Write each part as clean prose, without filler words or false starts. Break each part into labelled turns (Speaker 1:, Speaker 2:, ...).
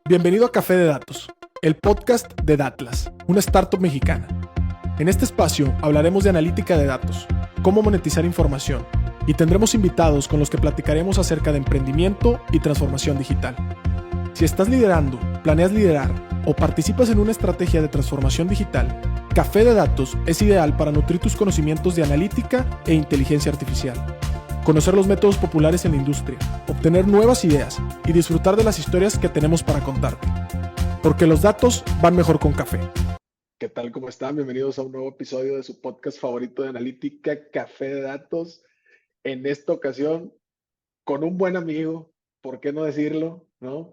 Speaker 1: Bienvenido a Café de Datos, el podcast de Datlas, una startup mexicana. En este espacio hablaremos de analítica de datos, cómo monetizar información y tendremos invitados con los que platicaremos acerca de emprendimiento y transformación digital. Si estás liderando, planeas liderar o participas en una estrategia de transformación digital, Café de Datos es ideal para nutrir tus conocimientos de analítica e inteligencia artificial, conocer los métodos populares en la industria, obtener nuevas ideas y disfrutar de las historias que tenemos para contarte. Porque los datos van mejor con café. ¿Qué tal? ¿Cómo están? Bienvenidos a un nuevo episodio de su podcast favorito de analítica, Café de Datos. En esta ocasión, con un buen amigo, ¿por qué no decirlo? ¿No?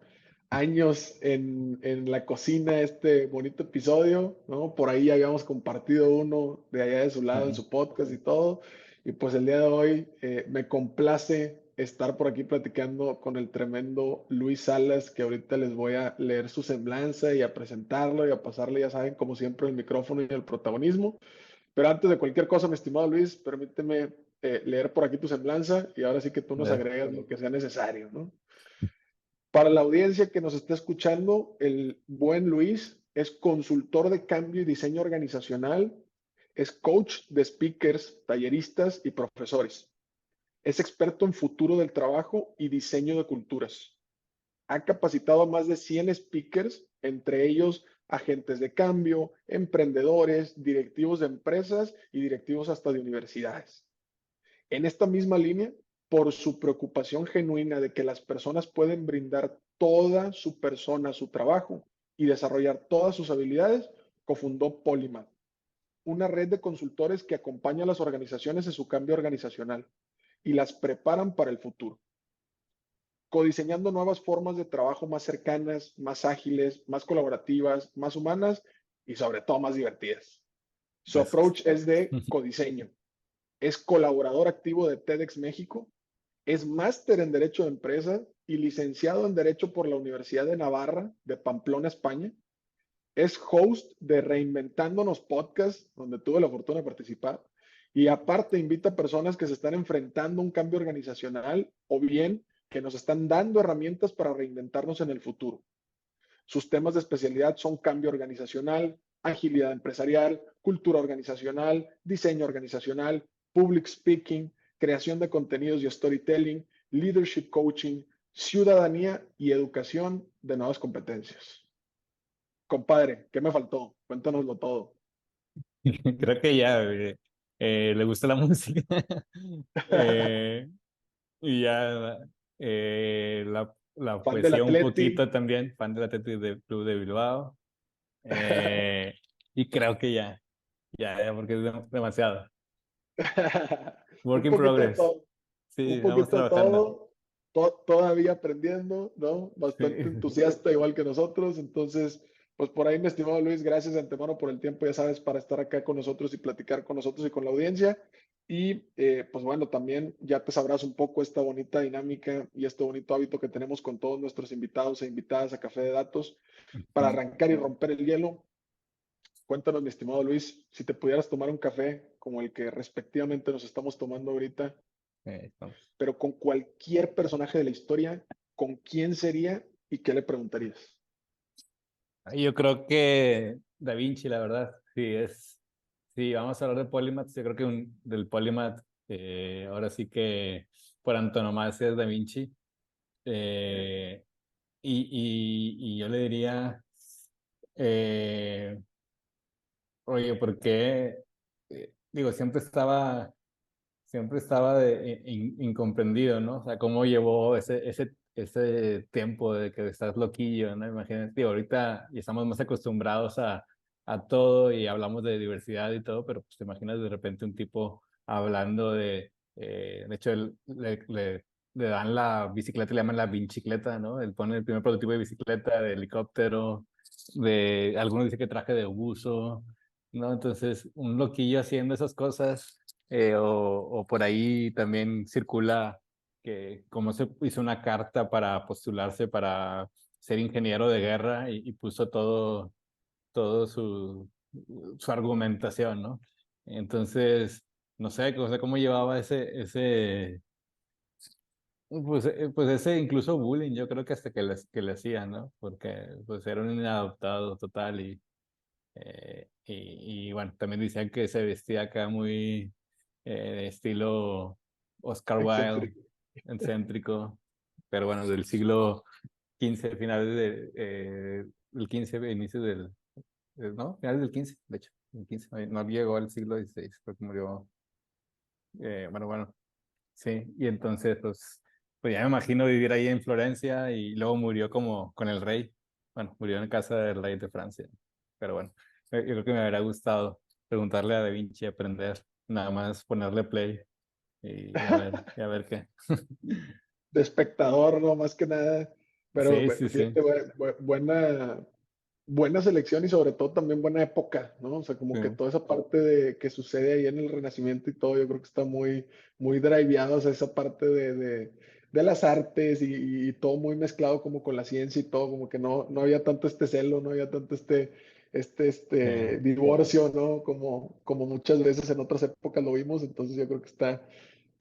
Speaker 1: Años en la cocina, este bonito episodio, ¿no? Por ahí habíamos compartido uno de allá de su lado en su podcast y todo. Y pues el día de hoy me complace estar por aquí platicando con el tremendo Luis Salas, que ahorita les voy a leer su semblanza y a presentarlo y a pasarle, ya saben, como siempre, el micrófono y el protagonismo. Pero antes de cualquier cosa, mi estimado Luis, permíteme leer por aquí tu semblanza y ahora sí que tú nos agregas lo que sea necesario, ¿no? Para la audiencia que nos está escuchando, el buen Luis es consultor de cambio y diseño organizacional, es coach de speakers, talleristas y profesores. Es experto en futuro del trabajo y diseño de culturas. Ha capacitado a más de 100 speakers, entre ellos agentes de cambio, emprendedores, directivos de empresas y directivos hasta de universidades. En esta misma línea, por su preocupación genuina de que las personas pueden brindar toda su persona a su trabajo y desarrollar todas sus habilidades, cofundó Polymath, una red de consultores que acompaña a las organizaciones en su cambio organizacional y las preparan para el futuro, codiseñando nuevas formas de trabajo más cercanas, más ágiles, más colaborativas, más humanas y sobre todo más divertidas. Su approach es de codiseño. Es colaborador activo de TEDx México, es máster en Derecho de Empresa y licenciado en Derecho por la Universidad de Navarra de Pamplona, España. Es host de Reinventándonos Podcast, donde tuve la fortuna de participar. Y aparte invita a personas que se están enfrentando a un cambio organizacional o bien que nos están dando herramientas para reinventarnos en el futuro. Sus temas de especialidad son cambio organizacional, agilidad empresarial, cultura organizacional, diseño organizacional, public speaking, creación de contenidos y storytelling, leadership coaching, ciudadanía y educación de nuevas competencias. Compadre, ¿qué me faltó? Cuéntanoslo todo.
Speaker 2: Creo que ya le gusta la música. Eh, y ya la
Speaker 1: Fan del
Speaker 2: poesía un
Speaker 1: Atleti.
Speaker 2: poquito también, fan del Atlético del Club de Bilbao. Eh, y creo que ya, porque es demasiado. Work
Speaker 1: Un
Speaker 2: in
Speaker 1: poquito de
Speaker 2: progress.
Speaker 1: todo. Un
Speaker 2: Sí, vamos
Speaker 1: poquito de
Speaker 2: trabajando.
Speaker 1: todo. Todavía aprendiendo, ¿no?
Speaker 2: Sí.
Speaker 1: Bastante entusiasta igual que nosotros. Entonces, pues por ahí, mi estimado Luis, gracias de antemano por el tiempo, ya sabes, para estar acá con nosotros y platicar con nosotros y con la audiencia. Y pues bueno, también ya te sabrás un poco esta bonita dinámica y este bonito hábito que tenemos con todos nuestros invitados e invitadas a Café de Datos para arrancar y romper el hielo. Cuéntanos, mi estimado Luis, si te pudieras tomar un café como el que respectivamente nos estamos tomando ahorita,
Speaker 2: Vamos.
Speaker 1: pero con cualquier personaje de la historia, ¿con quién sería y qué le preguntarías?
Speaker 2: Yo creo que Da Vinci, la verdad, sí, vamos a hablar de Polymath, yo creo que del Polymath, ahora sí que por antonomasia es Da Vinci. Eh, y yo le diría, eh, oye, ¿por qué? Digo, siempre estaba incomprendido, ¿no? O sea, cómo llevó ese tiempo de que estás loquillo, ¿no? Imagínate, digo, ahorita ya estamos más acostumbrados a todo y hablamos de diversidad y todo, pero pues te imaginas de repente un tipo hablando de hecho, le dan la bicicleta, le llaman la vincicleta, ¿no? Él pone el primer prototipo de bicicleta, de helicóptero, algunos dicen que traje de buzo, ¿no? Entonces, un loquillo haciendo esas cosas, o por ahí también circula que como se hizo una carta para postularse para ser ingeniero de guerra y puso todo su argumentación, ¿no? Entonces, no sé cómo llevaba Pues ese incluso bullying, yo creo que hasta que le hacían, ¿no? Porque pues era un inadoptado total y bueno, también decían que se vestía acá muy estilo Oscar Wilde,
Speaker 1: Excéntrico.
Speaker 2: excéntrico, pero bueno, del siglo XV, finales del XV, inicio no, finales del XV, de hecho, el XV, no llegó al siglo XVI, fue que murió, bueno, sí, y entonces, pues ya me imagino vivir ahí en Florencia y luego murió como con el rey, bueno, murió en casa del rey de Francia, pero bueno, yo creo que me habría gustado preguntarle a Da Vinci, aprender, nada más ponerle play y a ver qué.
Speaker 1: De espectador, no más que nada. Pero
Speaker 2: Sí, sí, sí,
Speaker 1: fíjate, buena selección y sobre todo también buena época, ¿no? O sea, como que
Speaker 2: sí.
Speaker 1: toda esa parte de que sucede ahí en el Renacimiento y todo, yo creo que está muy driveado, o sea, esa parte de las artes y todo muy mezclado como con la ciencia y todo, como que no había tanto este celo, no había tanto este
Speaker 2: Sí.
Speaker 1: divorcio, ¿no? Como muchas veces en otras épocas lo vimos, entonces yo creo que está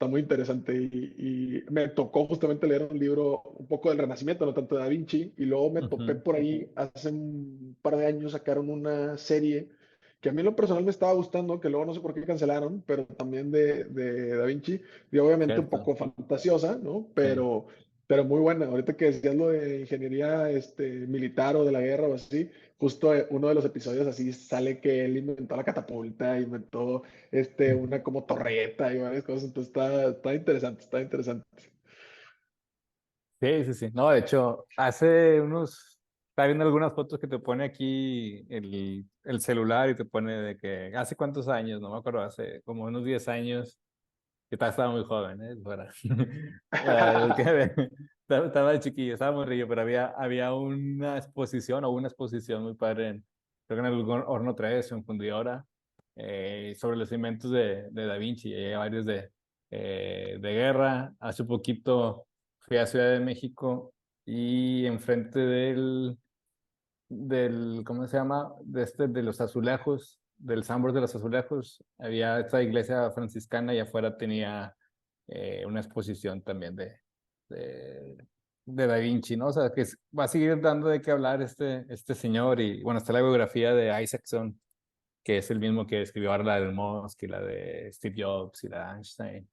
Speaker 1: muy interesante y me tocó justamente leer un libro un poco del Renacimiento, no tanto de Da Vinci, y luego me topé
Speaker 2: Ujú.
Speaker 1: por ahí, hace un par de años sacaron una serie que a mí en lo personal me estaba gustando, que luego no sé por qué cancelaron, pero también de Da Vinci, y obviamente un
Speaker 2: Cierto,
Speaker 1: poco fantasiosa, ¿no?
Speaker 2: sí.
Speaker 1: Pero muy buena. Ahorita que decías lo de ingeniería militar o de la guerra o así, justo uno de los episodios así sale que él inventó la catapulta, inventó una como torreta y varias cosas, entonces está interesante, está interesante.
Speaker 2: Sí, sí, sí. No, de hecho, hace estaba viendo algunas fotos que te pone aquí el celular y te pone de que hace cuántos años, no me acuerdo, hace como unos 10 años, que estaba muy joven, ¿eh? Fuera. Estaba chiquillo, estaba muy río, pero había una exposición o una exposición muy padre, creo que en el Horno 3 en Fundidora, sobre los inventos de Da Vinci, y hay varios de guerra. Hace poquito fui a Ciudad de México y enfrente ¿cómo se llama? De los azulejos, del Sambor de los Azulejos, había esta iglesia franciscana y afuera tenía una exposición también de, de Da Vinci, ¿no? O sea, que va a seguir dando de qué hablar este señor y bueno, está la biografía de Isaacson, que es el mismo que escribió ahora la del Musk y la de Steve Jobs y la de Einstein.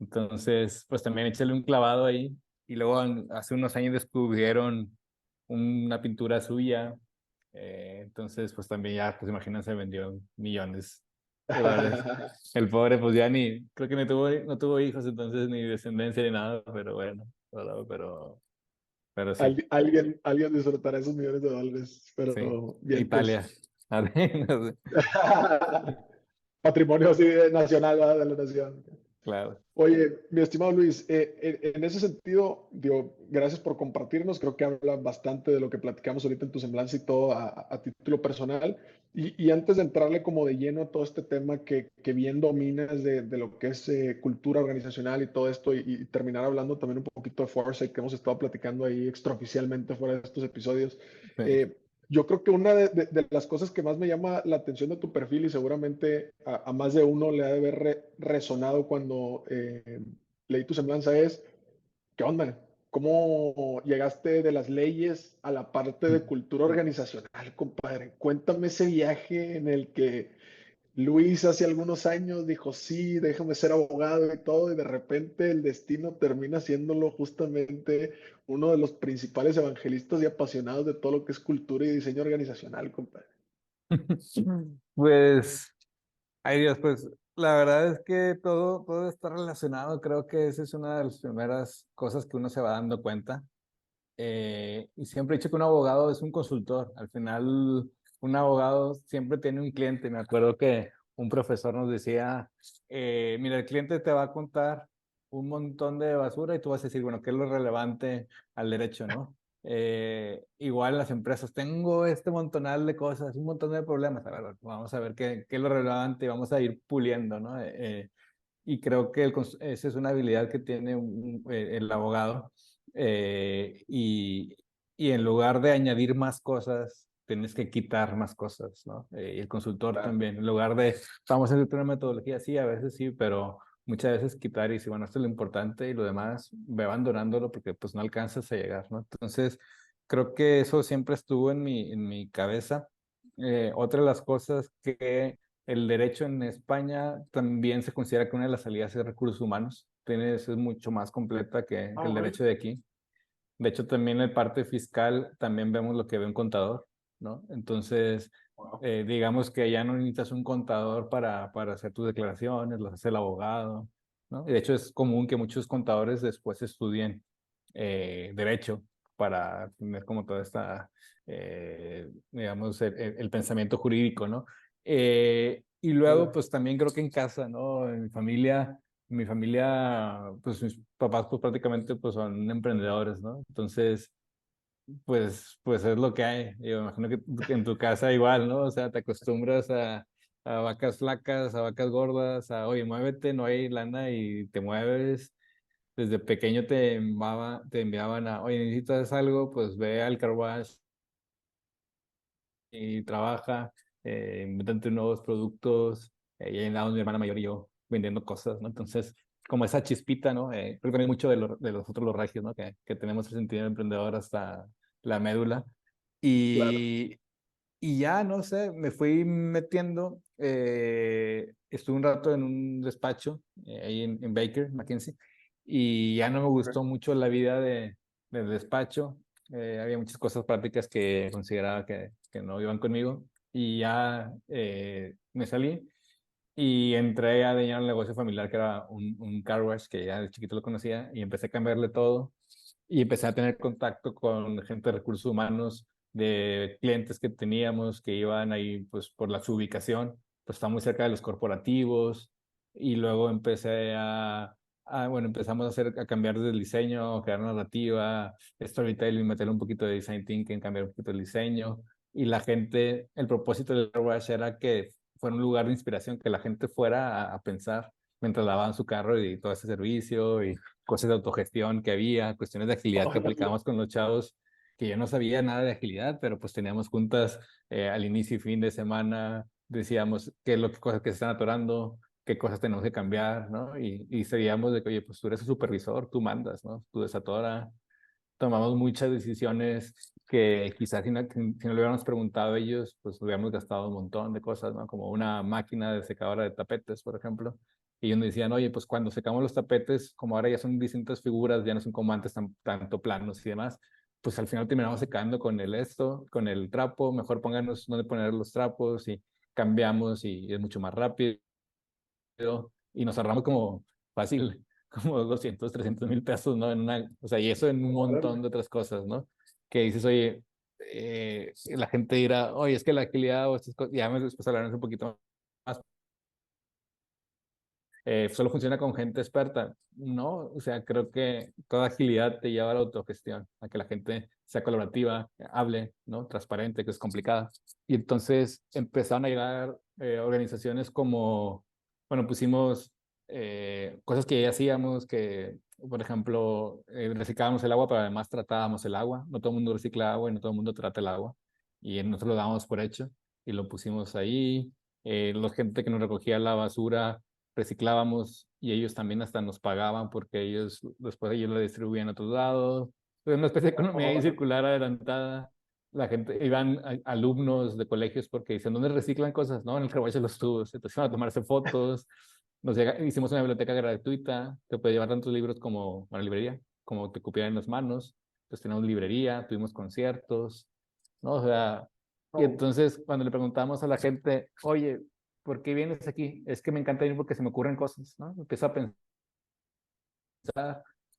Speaker 2: Entonces, pues también échale un clavado ahí. Y luego hace unos años descubrieron una pintura suya. Entonces, pues también ya, pues imagínense, vendió millones de dólares. El pobre, pues ya creo que no tuvo hijos, entonces ni descendencia ni nada, pero bueno, pero sí,
Speaker 1: Alguien disfrutará esos millones de dólares,
Speaker 2: sí.
Speaker 1: pero bien, pues.
Speaker 2: Italia. No sé.
Speaker 1: Patrimonio así nacional, ¿verdad? De la nación.
Speaker 2: Claro.
Speaker 1: Oye, mi estimado Luis, en ese sentido, digo, gracias por compartirnos. Creo que habla bastante de lo que platicamos ahorita en tu semblanza y todo a título personal. Y antes de entrarle como de lleno a todo este tema que bien dominas de lo que es cultura organizacional y todo esto, y terminar hablando también un poquito de Foresight que hemos estado platicando ahí extraoficialmente fuera de estos episodios.
Speaker 2: Sí.
Speaker 1: eh, yo creo que una de las cosas que más me llama la atención de tu perfil y seguramente a más de uno le ha de haber resonado cuando leí tu semblanza es, ¿qué onda? ¿Cómo llegaste de las leyes a la parte de cultura organizacional, compadre? Cuéntame ese viaje en el que Luis hace algunos años dijo, sí, déjame ser abogado y todo, y de repente el destino termina siéndolo justamente uno de los principales evangelistas y apasionados de todo lo que es cultura y diseño organizacional, compadre.
Speaker 2: Pues, ay Dios, pues la verdad es que todo está relacionado. Creo que esa es una de las primeras cosas que uno se va dando cuenta. Y siempre he dicho que un abogado es un consultor. Al final, un abogado siempre tiene un cliente. Me acuerdo que un profesor nos decía, mira, el cliente te va a contar un montón de basura y tú vas a decir, bueno, ¿qué es lo relevante al derecho, no? Igual las empresas, tengo este montonal de cosas, un montón de problemas. A ver, vamos a ver qué es lo relevante y vamos a ir puliendo, ¿no? Y creo que esa es una habilidad que tiene el abogado. Y en lugar de añadir más cosas, tienes que quitar más cosas, ¿no? Y el consultor
Speaker 1: Claro.
Speaker 2: también, en lugar de, vamos a hacer una metodología, sí, a veces sí, pero muchas veces quitar y decir, bueno, esto es lo importante y lo demás, ve abandonándolo porque pues no alcanzas a llegar, ¿no? Entonces, creo que eso siempre estuvo en mi cabeza. Otra de las cosas que el derecho en España también se considera que una de las salidas es recursos humanos. Es mucho más completa que el
Speaker 1: Ok.
Speaker 2: derecho de aquí. De hecho, también en la parte fiscal también vemos lo que ve un contador, ¿no? Entonces,
Speaker 1: Wow.
Speaker 2: digamos que ya no necesitas un contador para hacer tus declaraciones, los hace el abogado, ¿no? Y de hecho es común que muchos contadores después estudien derecho para tener como toda esta, digamos, el pensamiento jurídico, ¿no? Y luego,
Speaker 1: Claro.
Speaker 2: pues también creo que en casa, ¿no? En mi familia, pues mis papás pues prácticamente pues son emprendedores, ¿no? Entonces, pues es lo que hay. Yo imagino que en tu casa igual, ¿no? O sea, te acostumbras a vacas flacas, a vacas gordas, a, oye, muévete, no hay lana y te mueves. Desde pequeño te enviaban a, oye, necesitas algo, pues ve al car wash y trabaja, invéntate nuevos productos. Y ahí andábamos mi hermana mayor y yo vendiendo cosas, ¿no? Entonces, como esa chispita, ¿no? Creo que también mucho de los otros los regios, ¿no? Que tenemos el sentido de emprendedor hasta la médula.
Speaker 1: Claro.
Speaker 2: Y, y ya, no sé, me fui metiendo. Estuve un rato en un despacho ahí en Baker, McKinsey, y ya no me
Speaker 1: Ok.
Speaker 2: gustó mucho la vida del despacho. Había muchas cosas prácticas que consideraba que no iban conmigo, y ya me salí y entré a llenar un negocio familiar que era un car wash, que ya de chiquito lo conocía, y empecé a cambiarle todo y empecé a tener contacto con gente de recursos humanos, de clientes que teníamos que iban ahí pues por la su ubicación, pues está muy cerca de los corporativos, y luego bueno, empezamos a cambiar desde el diseño, a crear narrativa, storytelling, meterle un poquito de design thinking, cambiar un poquito el diseño, y la gente, el propósito del car wash era que fuera un lugar de inspiración, que la gente fuera a pensar mientras lavaban su carro y todo ese servicio, y cosas de autogestión que había, cuestiones de agilidad que aplicábamos con los chavos, que yo no sabía nada de agilidad, pero pues teníamos juntas al inicio y fin de semana, decíamos qué es lo que cosas que se están atorando, qué cosas tenemos que cambiar, ¿no? Y sabíamos de que, oye, pues tú eres el supervisor, tú mandas, ¿no? Tú desatora. Tomamos muchas decisiones que quizás si no le hubiéramos preguntado a ellos, pues hubiéramos gastado un montón de cosas, ¿no? Como una máquina de secadora de tapetes, por ejemplo. Y ellos nos decían, oye, pues cuando secamos los tapetes, como ahora ya son distintas figuras, ya no son como antes tanto planos y demás, pues al final terminamos secando con con el trapo, mejor pónganos dónde poner los trapos y cambiamos y es mucho más rápido y nos ahorramos como fácil, como 200 300,000 pesos, ¿no? O sea, y eso en un montón
Speaker 1: Órale.
Speaker 2: de otras cosas, ¿no? Que dices, oye, la gente dirá, oye, es que la agilidad o estas cosas, ya después hablaremos un poquito más, solo funciona con gente experta. No, o sea, creo que toda agilidad te lleva a la autogestión, a que la gente sea colaborativa, hable, ¿no? Transparente, que es complicada. Y entonces empezaron a llegar organizaciones como, bueno, pusimos cosas que ya hacíamos, que, por ejemplo, reciclábamos el agua, pero además tratábamos el agua. No todo el mundo recicla agua y no todo el mundo trata el agua. Y nosotros lo dábamos por hecho y lo pusimos ahí. La gente que nos recogía la basura reciclábamos y ellos también hasta nos pagaban porque después ellos lo distribuían a otros lados. Fue una especie de economía ahí
Speaker 1: Órale.
Speaker 2: circular adelantada. La gente, iban alumnos de colegios porque dicen, ¿dónde reciclan cosas? No, en el carwash de los tubos. Entonces iban a tomarse fotos. Hicimos una biblioteca gratuita. Te puede llevar tantos libros como una librería, como te cupieran en las manos. Entonces teníamos librería, tuvimos conciertos, ¿no? O sea, y
Speaker 1: Oh,
Speaker 2: entonces cuando le preguntamos a la gente, oye, ¿por qué vienes aquí? Es que me encanta ir porque se me ocurren cosas, ¿no? Empiezo a pensar,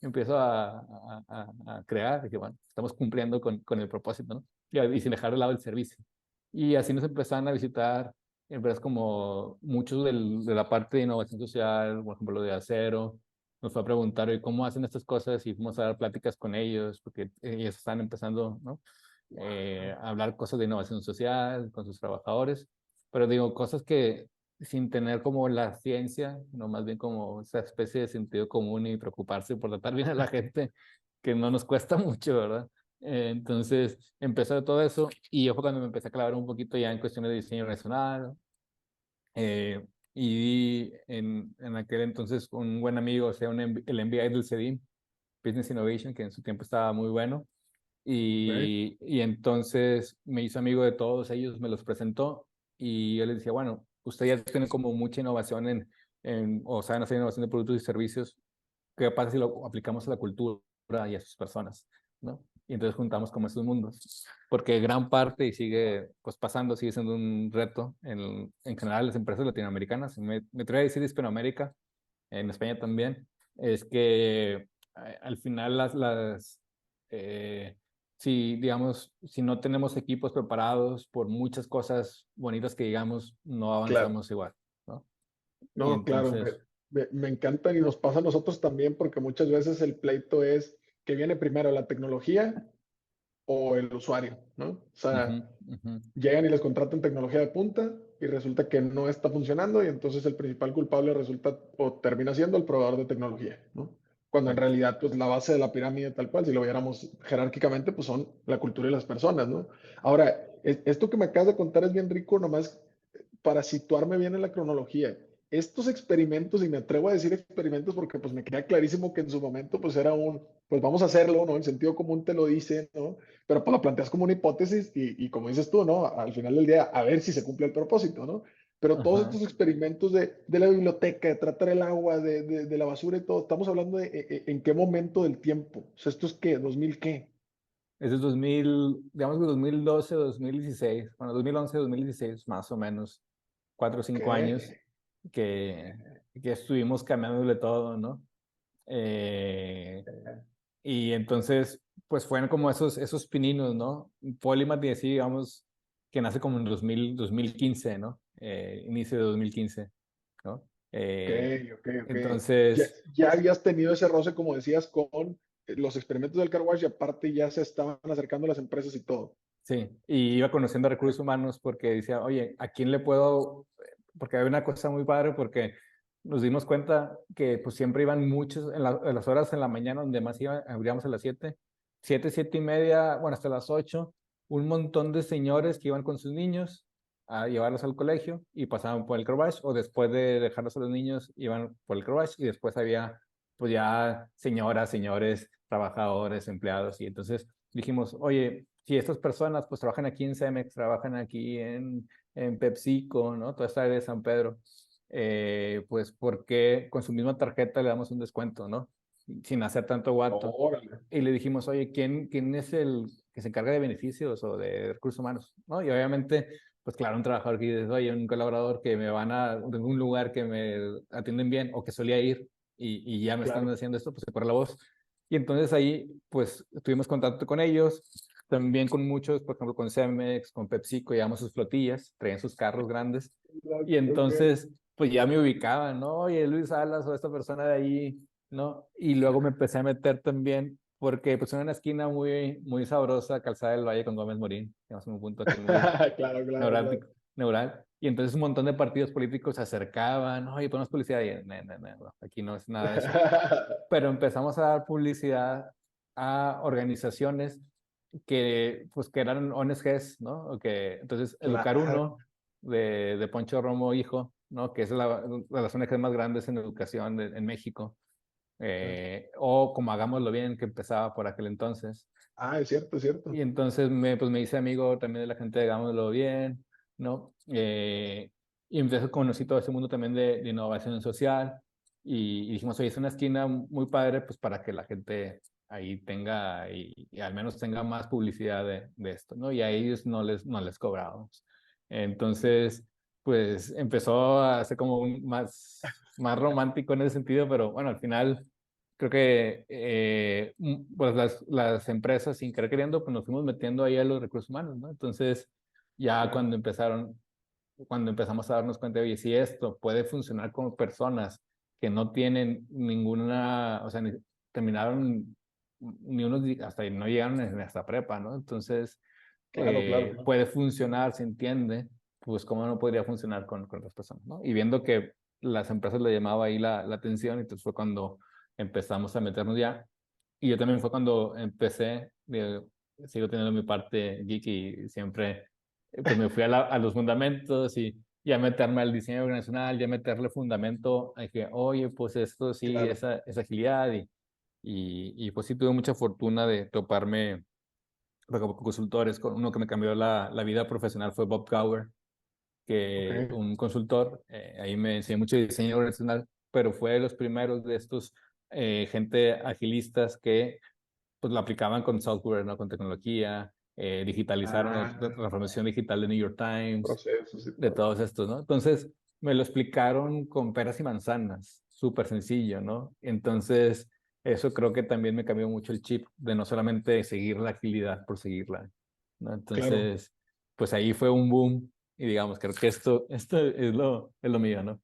Speaker 2: empiezo a crear, y que bueno, estamos cumpliendo con el propósito, ¿no? Y sin dejar de lado el servicio. Y así nos empezaron a visitar empresas como muchos de la parte de innovación social, por ejemplo, lo de acero. Nos fue a preguntar, ¿y cómo hacen estas cosas? Y fuimos a dar pláticas con ellos, porque ellos están empezando, ¿no? A hablar cosas de innovación social con sus trabajadores. Pero digo, cosas que sin tener como la ciencia, no más bien como esa especie de sentido común y preocuparse por tratar bien a la gente, que no nos cuesta mucho, ¿verdad? Entonces empezó todo eso y yo fue cuando me empecé a clavar un poquito ya en cuestiones de diseño racional, y en aquel entonces un buen amigo, o sea, el MBA del CEDIM, Business Innovation, que en su tiempo estaba muy bueno.
Speaker 1: Ok.
Speaker 2: Y entonces me hizo amigo de todos ellos, me los presentó y yo les decía, bueno, usted ya tiene como mucha innovación o saben hacer innovación de productos y servicios. ¿Qué pasa si lo aplicamos a la cultura y a sus personas? ¿No? Y entonces juntamos como esos mundos, porque gran parte, y sigue pues pasando, sigue siendo un reto en general las empresas latinoamericanas, me atrevo a decir Hispanoamérica, en España también, es que al final eh, si digamos, si no tenemos equipos preparados por muchas cosas bonitas que digamos, no
Speaker 1: Claro.
Speaker 2: avanzamos igual, ¿no? Y
Speaker 1: No, claro,
Speaker 2: entonces,
Speaker 1: me encantan y nos pasa a nosotros también porque muchas veces el pleito es que viene primero la tecnología o el usuario, ¿no? O
Speaker 2: ujú,
Speaker 1: sea,
Speaker 2: ujú,
Speaker 1: llegan y les contratan tecnología de punta y resulta que no está funcionando y entonces el principal culpable resulta o termina siendo el proveedor de tecnología, ¿no? Cuando en
Speaker 2: exacto.
Speaker 1: realidad, pues la base de la pirámide tal cual, si lo viéramos jerárquicamente, pues son la cultura y las personas, ¿no? Ahora, esto que me acabas de contar es bien rico, nomás para situarme bien en la cronología. Estos experimentos, y me atrevo a decir experimentos porque pues me queda clarísimo que en su momento pues era pues vamos a hacerlo, ¿no? El sentido común te lo dice, ¿no? Pero pues lo planteas como una hipótesis y como dices tú, ¿no? Al final del día, a ver si se cumple el propósito, ¿no? Pero todos
Speaker 2: Ajá.
Speaker 1: estos experimentos de la biblioteca, de tratar el agua, de la basura y todo, estamos hablando de en qué momento del tiempo. O sea, ¿esto es qué? ¿2000 qué?
Speaker 2: Ese es 2000, digamos que 2012, 2016, bueno, 2011, 2016, más o menos, 4 o 5 años
Speaker 1: ¿Qué?
Speaker 2: que, que estuvimos cambiándole todo, ¿no? Eh, y entonces, pues fueron como esos pininos, ¿no? Polymath y así, digamos, que nace como en 2015, ¿no? Inicio de 2015, ¿no?
Speaker 1: Ok, ok, ok. Ya,
Speaker 2: Entonces,
Speaker 1: ya habías tenido ese roce, como decías, con los experimentos del car wash y aparte ya se estaban acercando las empresas y todo.
Speaker 2: sí, y iba conociendo a recursos humanos porque decía, oye, ¿a quién le puedo? Porque había una cosa muy padre porque nos dimos cuenta que pues siempre iban muchos en las horas en la mañana donde más iban, abríamos a las 7, 7:30, bueno, hasta las 8, un montón de señores que iban con sus niños a llevarlos al colegio y pasaban por el car wash o después de dejarlos a los niños iban por el car wash y después había pues ya señoras, señores, trabajadores, empleados y entonces dijimos, oye, si estas personas pues trabajan aquí en Cemex, trabajan aquí en PepsiCo, ¿no? Toda esta área de San Pedro, pues ¿por qué con su misma tarjeta le damos un descuento, ¿no? Sin hacer tanto guato.
Speaker 1: Órale.
Speaker 2: Y le dijimos, oye, ¿quién es el que se encarga de beneficios o de recursos humanos? ¿No? Y obviamente, pues claro, un trabajador que dice, oye, un colaborador que me van a un lugar que me atienden bien o que solía ir y ya me están
Speaker 1: Claro.
Speaker 2: haciendo esto, pues se corre la voz. Y entonces ahí, pues, tuvimos contacto con ellos, también con muchos, por ejemplo, con Cemex, con PepsiCo, llevamos sus flotillas, traían sus carros grandes. Y
Speaker 1: Ok.
Speaker 2: entonces, pues ya me ubicaban, ¿no? Oye, Luis Salas o esta persona de ahí, ¿no? Y luego me empecé a meter también, porque pues en una esquina muy, muy sabrosa, Calzada del Valle con Gómez Morín, digamos, en un punto aquí muy
Speaker 1: Claro, claro, claro.
Speaker 2: neurálgico, neural. Y entonces un montón de partidos políticos se acercaban, oye, ponemos publicidad y no, no, no, no, aquí no es nada de eso. Pero empezamos a dar publicidad a organizaciones que eran ONGs, ¿no? Entonces, Educar
Speaker 1: Claro.
Speaker 2: Uno, de Poncho Romo Hijo, ¿no? Que es de las ONGs más grandes en educación en México. O como Hagámoslo Bien, que empezaba por aquel entonces.
Speaker 1: Ah, es cierto, es cierto.
Speaker 2: Y entonces pues me hice amigo también de la gente de Hagámoslo Bien, ¿no? Y entonces conocí todo ese mundo también de innovación social y dijimos, oye, es una esquina muy padre pues para que la gente ahí tenga y al menos tenga más publicidad de esto, ¿no? Y a ellos no les cobrábamos. Entonces, pues empezó a ser como más romántico en ese sentido, pero bueno, al final creo que pues las empresas, sin querer queriendo, pues nos fuimos metiendo ahí a los recursos humanos, ¿no? Entonces, ya
Speaker 1: Claro.
Speaker 2: cuando empezamos a darnos cuenta, oye, si esto puede funcionar con personas que no tienen ninguna, o sea, terminaron ni unos, hasta no llegaron en esta prepa, ¿no? Entonces,
Speaker 1: Claro, claro, claro.
Speaker 2: puede funcionar, se entiende, pues cómo no podría funcionar con otras personas, ¿no? Y viendo que las empresas le llamaba ahí la atención, entonces fue cuando empezamos a meternos ya. Y yo también fue cuando empecé, sigo teniendo mi parte geek y siempre pues me fui a los fundamentos y ya meterme al diseño organizacional, ya meterle fundamento, a que, oye, pues esto sí,
Speaker 1: Claro.
Speaker 2: esa agilidad y pues sí tuve mucha fortuna de toparme como consultores. Con uno que me cambió la vida profesional fue Bob Gower,
Speaker 1: Ok.
Speaker 2: que un consultor, ahí me enseñó mucho diseño organizacional, pero fue de los primeros de estos gente agilistas que pues lo aplicaban con software, ¿no? Con tecnología, digitalizaron
Speaker 1: Ah,
Speaker 2: la transformación digital de New York Times,
Speaker 1: procesos y
Speaker 2: de
Speaker 1: todo.
Speaker 2: todos estos, ¿no? Entonces, me lo explicaron con peras y manzanas, súper sencillo, ¿no? Entonces, eso creo que también me cambió mucho el chip de no solamente seguir la agilidad por seguirla, ¿no?
Speaker 1: Claro.
Speaker 2: Entonces, pues ahí fue un boom y digamos, creo que esto es lo mío, ¿no?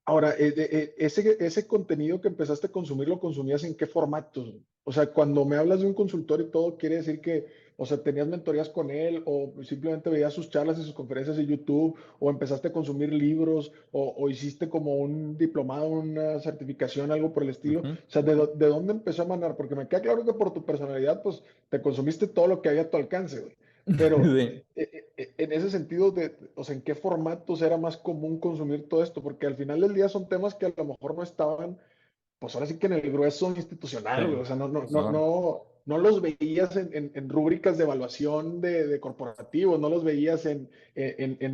Speaker 1: Ahora, ese contenido que empezaste a consumir, ¿lo consumías en qué formatos? O sea, cuando me hablas de un consultor y todo, quiere decir que, o sea, tenías mentorías con él o simplemente veías sus charlas y sus conferencias de YouTube o empezaste a consumir libros o hiciste como un diplomado, una certificación, algo por el estilo.
Speaker 2: Ujú.
Speaker 1: O sea, ¿de dónde empezó a emanar? Porque me queda claro que por tu personalidad, pues te consumiste todo lo que había a tu alcance, güey. Pero
Speaker 2: Sí,
Speaker 1: en ese sentido, o sea, ¿en qué formatos era más común consumir todo esto? Porque al final del día son temas que a lo mejor no estaban, pues ahora sí que en el grueso institucional, güey. O
Speaker 2: sí,
Speaker 1: sea,
Speaker 2: pues no,
Speaker 1: no los veías en rúbricas de evaluación de corporativos, no los veías en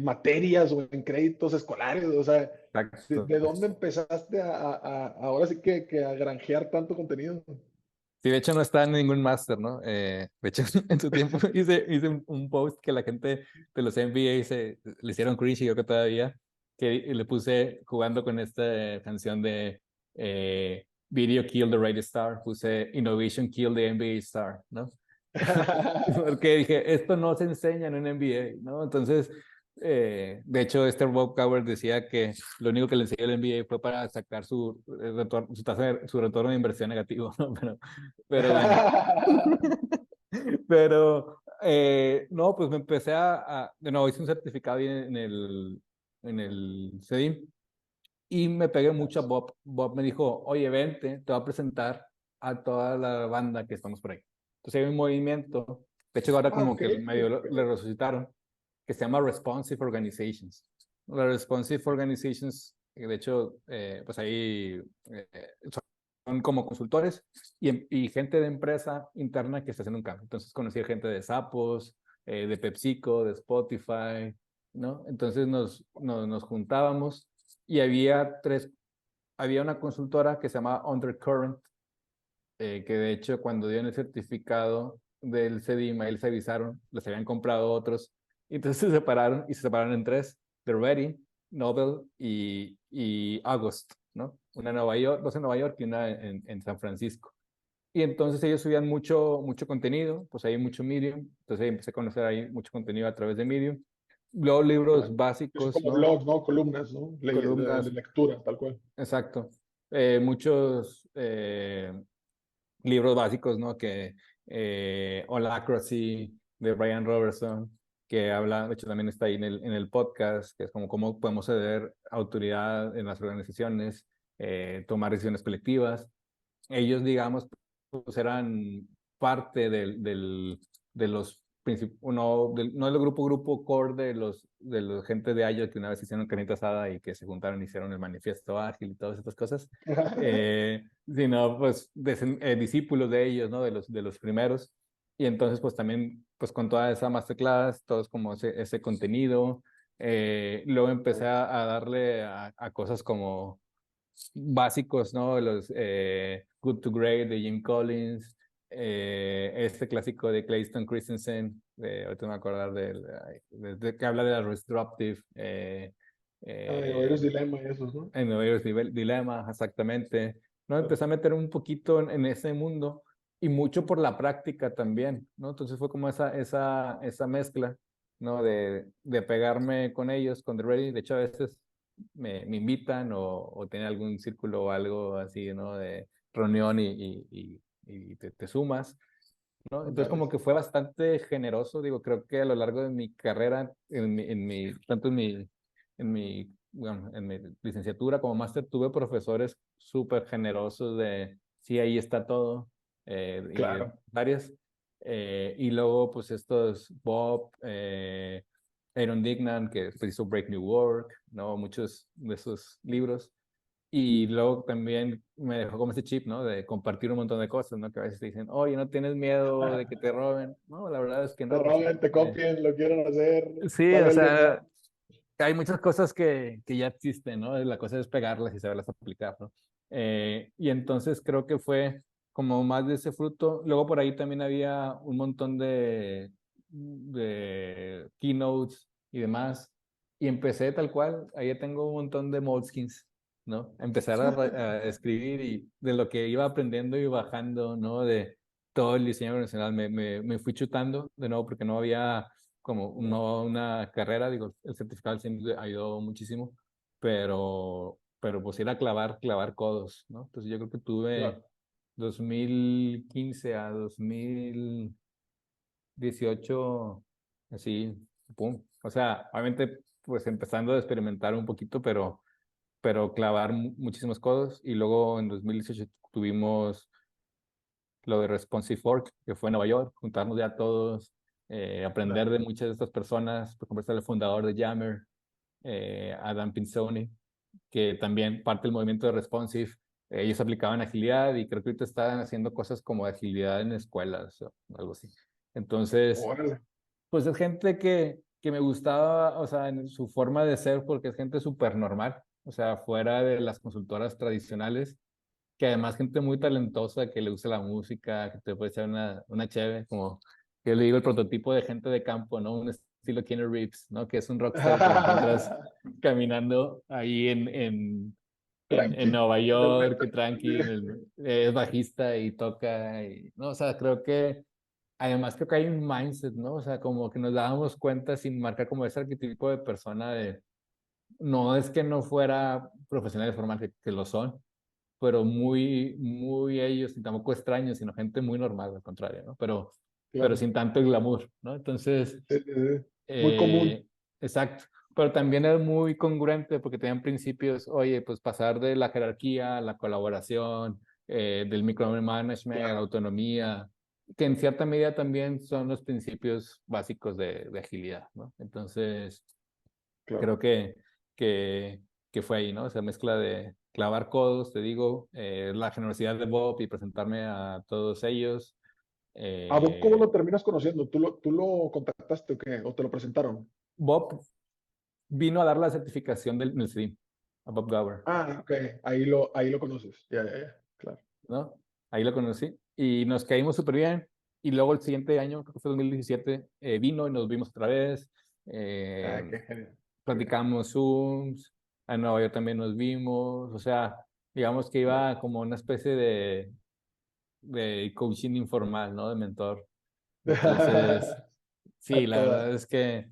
Speaker 1: materias o en créditos escolares. O sea,
Speaker 2: exacto.
Speaker 1: de dónde empezaste ahora sí que a granjear tanto contenido?
Speaker 2: Sí, de hecho no está en ningún máster, ¿no? De hecho, en su tiempo hice un post que la gente de los NBA le hicieron cringe, y yo que todavía, que le puse jugando con esta canción de Video Kill the Radio Star, puse Innovation Kill the NBA Star, ¿no? Porque dije, esto no se enseña en un MBA, ¿no? Entonces, de hecho, este Bob Coward decía que lo único que le enseñó el MBA fue para sacar su tasa su retorno de inversión negativo, ¿no? Pero bueno, pero no, pues me empecé de nuevo, hice un certificado ahí en el CEDIM y me pegué mucho a Bob. Bob me dijo, oye, vente, te voy a presentar a toda la banda que estamos por ahí. Entonces hay un movimiento, de hecho ahora
Speaker 1: Ah,
Speaker 2: como
Speaker 1: ok,
Speaker 2: que medio
Speaker 1: ok.
Speaker 2: le resucitaron, que se llama Responsive Organizations. Las Responsive Organizations, de hecho, pues ahí son como consultores y gente de empresa interna que está haciendo un cambio. Entonces conocí a gente de Sapos, de PepsiCo, de Spotify, ¿no? Entonces nos juntábamos y había una consultora que se llamaba Undercurrent, que de hecho cuando dieron el certificado del CEDIMA, ellos se avisaron, les habían comprado otros, y entonces se separaron y se separaron en tres, The Ready, Nobel y August, ¿no? Una en Nueva York, dos en Nueva York y una en San Francisco. Y entonces ellos subían mucho contenido, pues ahí mucho Medium, entonces ahí empecé a conocer ahí mucho contenido a través de Medium. Luego libros
Speaker 1: Claro. Que son
Speaker 2: básicos,
Speaker 1: como
Speaker 2: ¿no?
Speaker 1: blogs, ¿no? Columnas, ¿no? De
Speaker 2: Columnas,
Speaker 1: lectura, tal cual.
Speaker 2: exacto. Muchos libros básicos, ¿no? Que Holacracy de Brian Robertson, que habla, de hecho también está ahí en el podcast, que es como cómo podemos ceder autoridad en las organizaciones, tomar decisiones colectivas. Ellos, digamos, pues eran parte de los no del grupo core de los gente de Agile que una vez hicieron carnita asada y que se juntaron y hicieron el manifiesto ágil y todas estas cosas, sino pues discípulos de ellos, ¿no? De los primeros. Y entonces pues también pues con toda esa masterclass, todos como ese contenido, luego empecé a darle a cosas como básicos, ¿no? Los Good to Great de Jim Collins, este clásico de Clayton Christensen, ahorita me voy a acordar que habla de la Disruptive,
Speaker 1: Varios
Speaker 2: eh,
Speaker 1: dilemas y esos, ¿no?
Speaker 2: en Nuevos Dilema, exactamente. ¿No? Empecé a meter un poquito en ese mundo y mucho por la práctica también, ¿no? Entonces fue como esa mezcla, ¿no? De pegarme con ellos, con The Ready. De hecho, a veces me invitan o tienen algún círculo o algo así, ¿no? De reunión y te sumas, ¿no? Entonces
Speaker 1: Dale.
Speaker 2: como que fue bastante generoso, digo, creo que a lo largo de mi carrera, tanto bueno, en mi licenciatura como máster, tuve profesores súper generosos de, sí, ahí está todo, y
Speaker 1: Claro.
Speaker 2: varias. Y luego, pues estos Bob, Aaron Dignan, que pues, hizo Break New Work, ¿no? Muchos de esos libros. Y luego también me dejó como ese chip, ¿no? De compartir un montón de cosas, ¿no? Que a veces te dicen, oye, ¿no tienes miedo de que te roben? No, la verdad es que
Speaker 1: Te
Speaker 2: no. O sea,
Speaker 1: roben, te copien, lo quieren hacer,
Speaker 2: sí, o
Speaker 1: salga el mensaje.
Speaker 2: sea, hay muchas cosas que ya existen, ¿no? La cosa es pegarlas y saberlas aplicar, ¿no? Y entonces creo que fue como más de ese fruto. Luego por ahí también había un montón de keynotes y demás. Y empecé tal cual, ahí ya tengo un montón de Moleskines, ¿no? Empezar a escribir y de lo que iba aprendiendo y bajando, ¿no? De todo el diseño organizacional me fui chutando de nuevo porque no había como no una carrera, digo, el certificado sí me ayudó muchísimo, pero pues ir a clavar codos, ¿no? Entonces yo creo que tuve
Speaker 1: Claro,
Speaker 2: 2015 a 2018, así, pum. O sea, obviamente, pues empezando a experimentar un poquito, pero clavar muchísimos codos. Y luego en 2018 tuvimos lo de Responsive Fork, que fue en Nueva York, juntarnos ya todos, aprender
Speaker 1: claro.
Speaker 2: de muchas de estas personas, por ejemplo, está el fundador de Yammer, Adam Pinzoni, que también parte del movimiento de Responsive. Ellos aplicaban agilidad y creo que ahorita están haciendo cosas como agilidad en escuelas o algo así. Entonces,
Speaker 1: Órale.
Speaker 2: pues es gente que me gustaba, o sea, en su forma de ser, porque es gente súper normal, o sea, fuera de las consultoras tradicionales, que además gente muy talentosa, que le gusta la música, que te puede echar una chévere, como yo le digo el prototipo de gente de campo, ¿no? Un estilo Keanu Reeves, ¿no? Que es un rockstar que lo encuentras caminando ahí en
Speaker 1: Tranqui,
Speaker 2: Nueva
Speaker 1: en el
Speaker 2: York,
Speaker 1: metro.
Speaker 2: que tranqui, es bajista y toca, y, no, o sea, creo que además creo que hay un mindset, ¿no? O sea, como que nos dábamos cuenta sin marcar como ese arquetipo de persona de, no es que no fuera profesional de forma que lo son, pero muy ellos, y tampoco extraños, sino gente muy normal, al contrario, ¿no? Pero
Speaker 1: Claro.
Speaker 2: sin tanto el glamour, ¿no? Entonces,
Speaker 1: Sí, sí, sí. Muy común.
Speaker 2: eh, exacto. Pero también es muy congruente porque tenían principios, oye, pues pasar de la jerarquía a la colaboración, del micromanagement a la
Speaker 1: Claro,
Speaker 2: autonomía, que en cierta medida también son los principios básicos de agilidad, ¿no? Entonces,
Speaker 1: claro.
Speaker 2: creo que, que fue ahí, ¿no? Esa mezcla de clavar codos, te digo, la generosidad de Bob y presentarme a todos ellos.
Speaker 1: ¿A Bob cómo
Speaker 2: Eh,
Speaker 1: lo terminas conociendo? Tú lo contactaste o qué? ¿O te lo presentaron?
Speaker 2: Bob vino a dar la certificación del NIST, a Bob Gower,
Speaker 1: Ah, ok. Ahí lo conoces. Ya, ya, ya. Claro.
Speaker 2: ¿no? Ahí lo conocí y nos caímos súper bien. Y luego el siguiente año, creo que fue 2017, vino y nos vimos otra vez.
Speaker 1: Ah,
Speaker 2: Eh,
Speaker 1: qué genial. Qué bien.
Speaker 2: platicamos Zooms, a Nueva York también nos vimos, o sea, digamos que
Speaker 1: Claro.
Speaker 2: iba como una especie de coaching informal, ¿no? De mentor. Entonces,
Speaker 1: A
Speaker 2: sí, la
Speaker 1: toda.
Speaker 2: verdad es que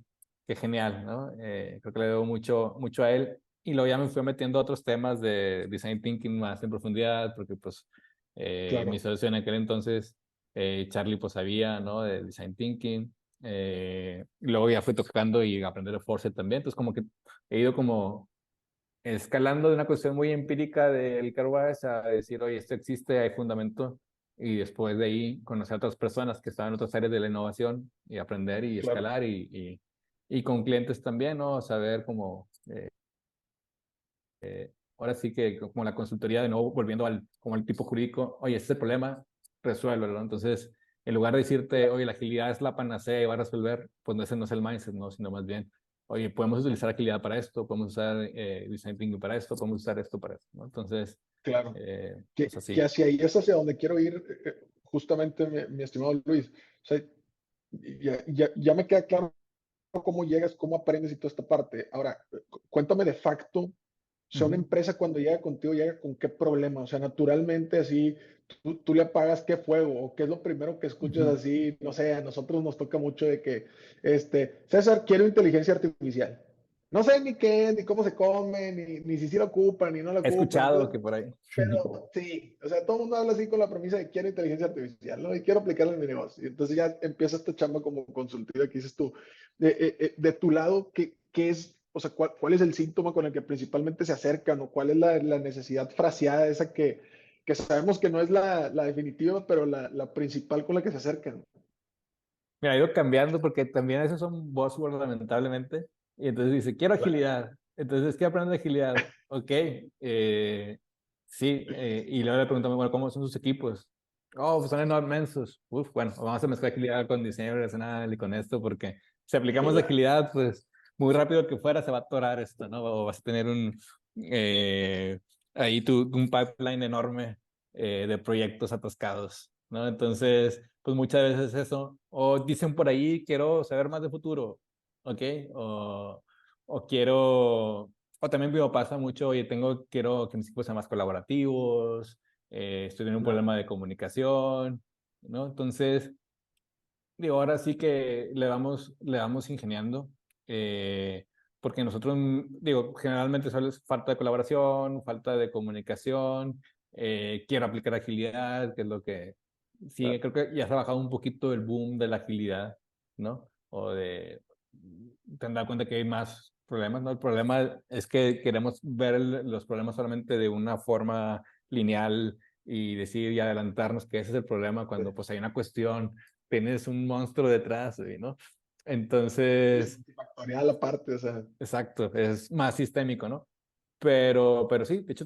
Speaker 2: genial, ¿no? Creo que le debo mucho a él. Y luego ya me fui metiendo a otros temas de design thinking más en profundidad, porque pues mi
Speaker 1: Claro.
Speaker 2: socio en aquel entonces, Charlie, pues sabía, ¿no? De design thinking. Y luego ya fui tocando y aprender de Force también. Entonces como que he ido como escalando de una cuestión muy empírica del car wash a decir, oye, esto existe, hay fundamento, y después de ahí conocer a otras personas que están en otras áreas de la innovación y aprender y
Speaker 1: Claro.
Speaker 2: escalar y con clientes también, ¿no? Saber cómo, ahora sí que como la consultoría de nuevo, volviendo al como el tipo jurídico, oye, este es el problema, resuélvelo, ¿no? Entonces, en lugar de decirte, oye, la agilidad es la panacea y va a resolver, pues ese no es el mindset, ¿no? Sino más bien, oye, podemos utilizar agilidad para esto, podemos usar design thinking para esto, podemos usar esto para esto, ¿no? Entonces,
Speaker 1: Claro.
Speaker 2: pues
Speaker 1: Que
Speaker 2: así.
Speaker 1: hacia ahí es hacia donde quiero ir, justamente, mi estimado Luis. O sea, ya me queda claro cómo llegas, cómo aprendes y toda esta parte. Ahora, cuéntame de facto, o sea, una
Speaker 2: Ujú,
Speaker 1: empresa cuando llega contigo, llega con qué problema. O sea, naturalmente así, tú le apagas qué fuego o qué es lo primero que escuchas
Speaker 2: ujú.
Speaker 1: así. No sé, a nosotros nos toca mucho de que, César, quiero inteligencia artificial. No sé ni qué, ni cómo se come, ni si sí la ocupan, ni no la
Speaker 2: He
Speaker 1: ocupan.
Speaker 2: escuchado
Speaker 1: Entonces,
Speaker 2: que por ahí.
Speaker 1: pero sí, o sea, todo el mundo habla así con la premisa de quiero inteligencia artificial, ¿no? Y quiero aplicarla en mi negocio. Y entonces ya empieza esta chamba como consultiva que dices tú. De tu lado, ¿qué es, o sea, cuál es el síntoma con el que principalmente se acercan o cuál es la necesidad fraseada esa que sabemos que no es la definitiva, pero la principal con la que se acercan?
Speaker 2: Mira, ha ido cambiando porque también esos son buzzwords, lamentablemente. Y entonces dice, quiero agilidad. Entonces, ¿qué aprende agilidad? Ok, sí. Y luego le preguntamos, bueno, ¿cómo son sus equipos? Oh, pues son inmensos. Uf, bueno, vamos a mezclar agilidad con diseño relacional y con esto, porque si aplicamos agilidad, pues muy rápido que fuera se va a atorar esto, ¿no? O vas a tener eh, un pipeline enorme de proyectos atascados, ¿no? Entonces, pues muchas veces eso, o dicen por ahí, quiero saber más de futuro, ¿ok? O quiero, o también me pasa mucho, oye, quiero que mis equipos sean más colaborativos, estoy teniendo un
Speaker 1: Claro.
Speaker 2: problema de comunicación, ¿no? Entonces, digo, ahora sí que le vamos ingeniando, porque nosotros, digo, generalmente solo es falta de colaboración, falta de comunicación, quiero aplicar agilidad, que es lo que sí, creo que ya se ha bajado un poquito el boom de la agilidad, ¿no? O de, te das cuenta que hay más problemas, ¿no? El problema es que queremos ver los problemas solamente de una forma lineal y decir y adelantarnos que ese es el problema cuando pues hay una cuestión, tienes un monstruo detrás, ¿no?
Speaker 1: Es
Speaker 2: Entonces,
Speaker 1: multifactorial aparte, o sea.
Speaker 2: exacto, es más sistémico, ¿no? Pero sí, de hecho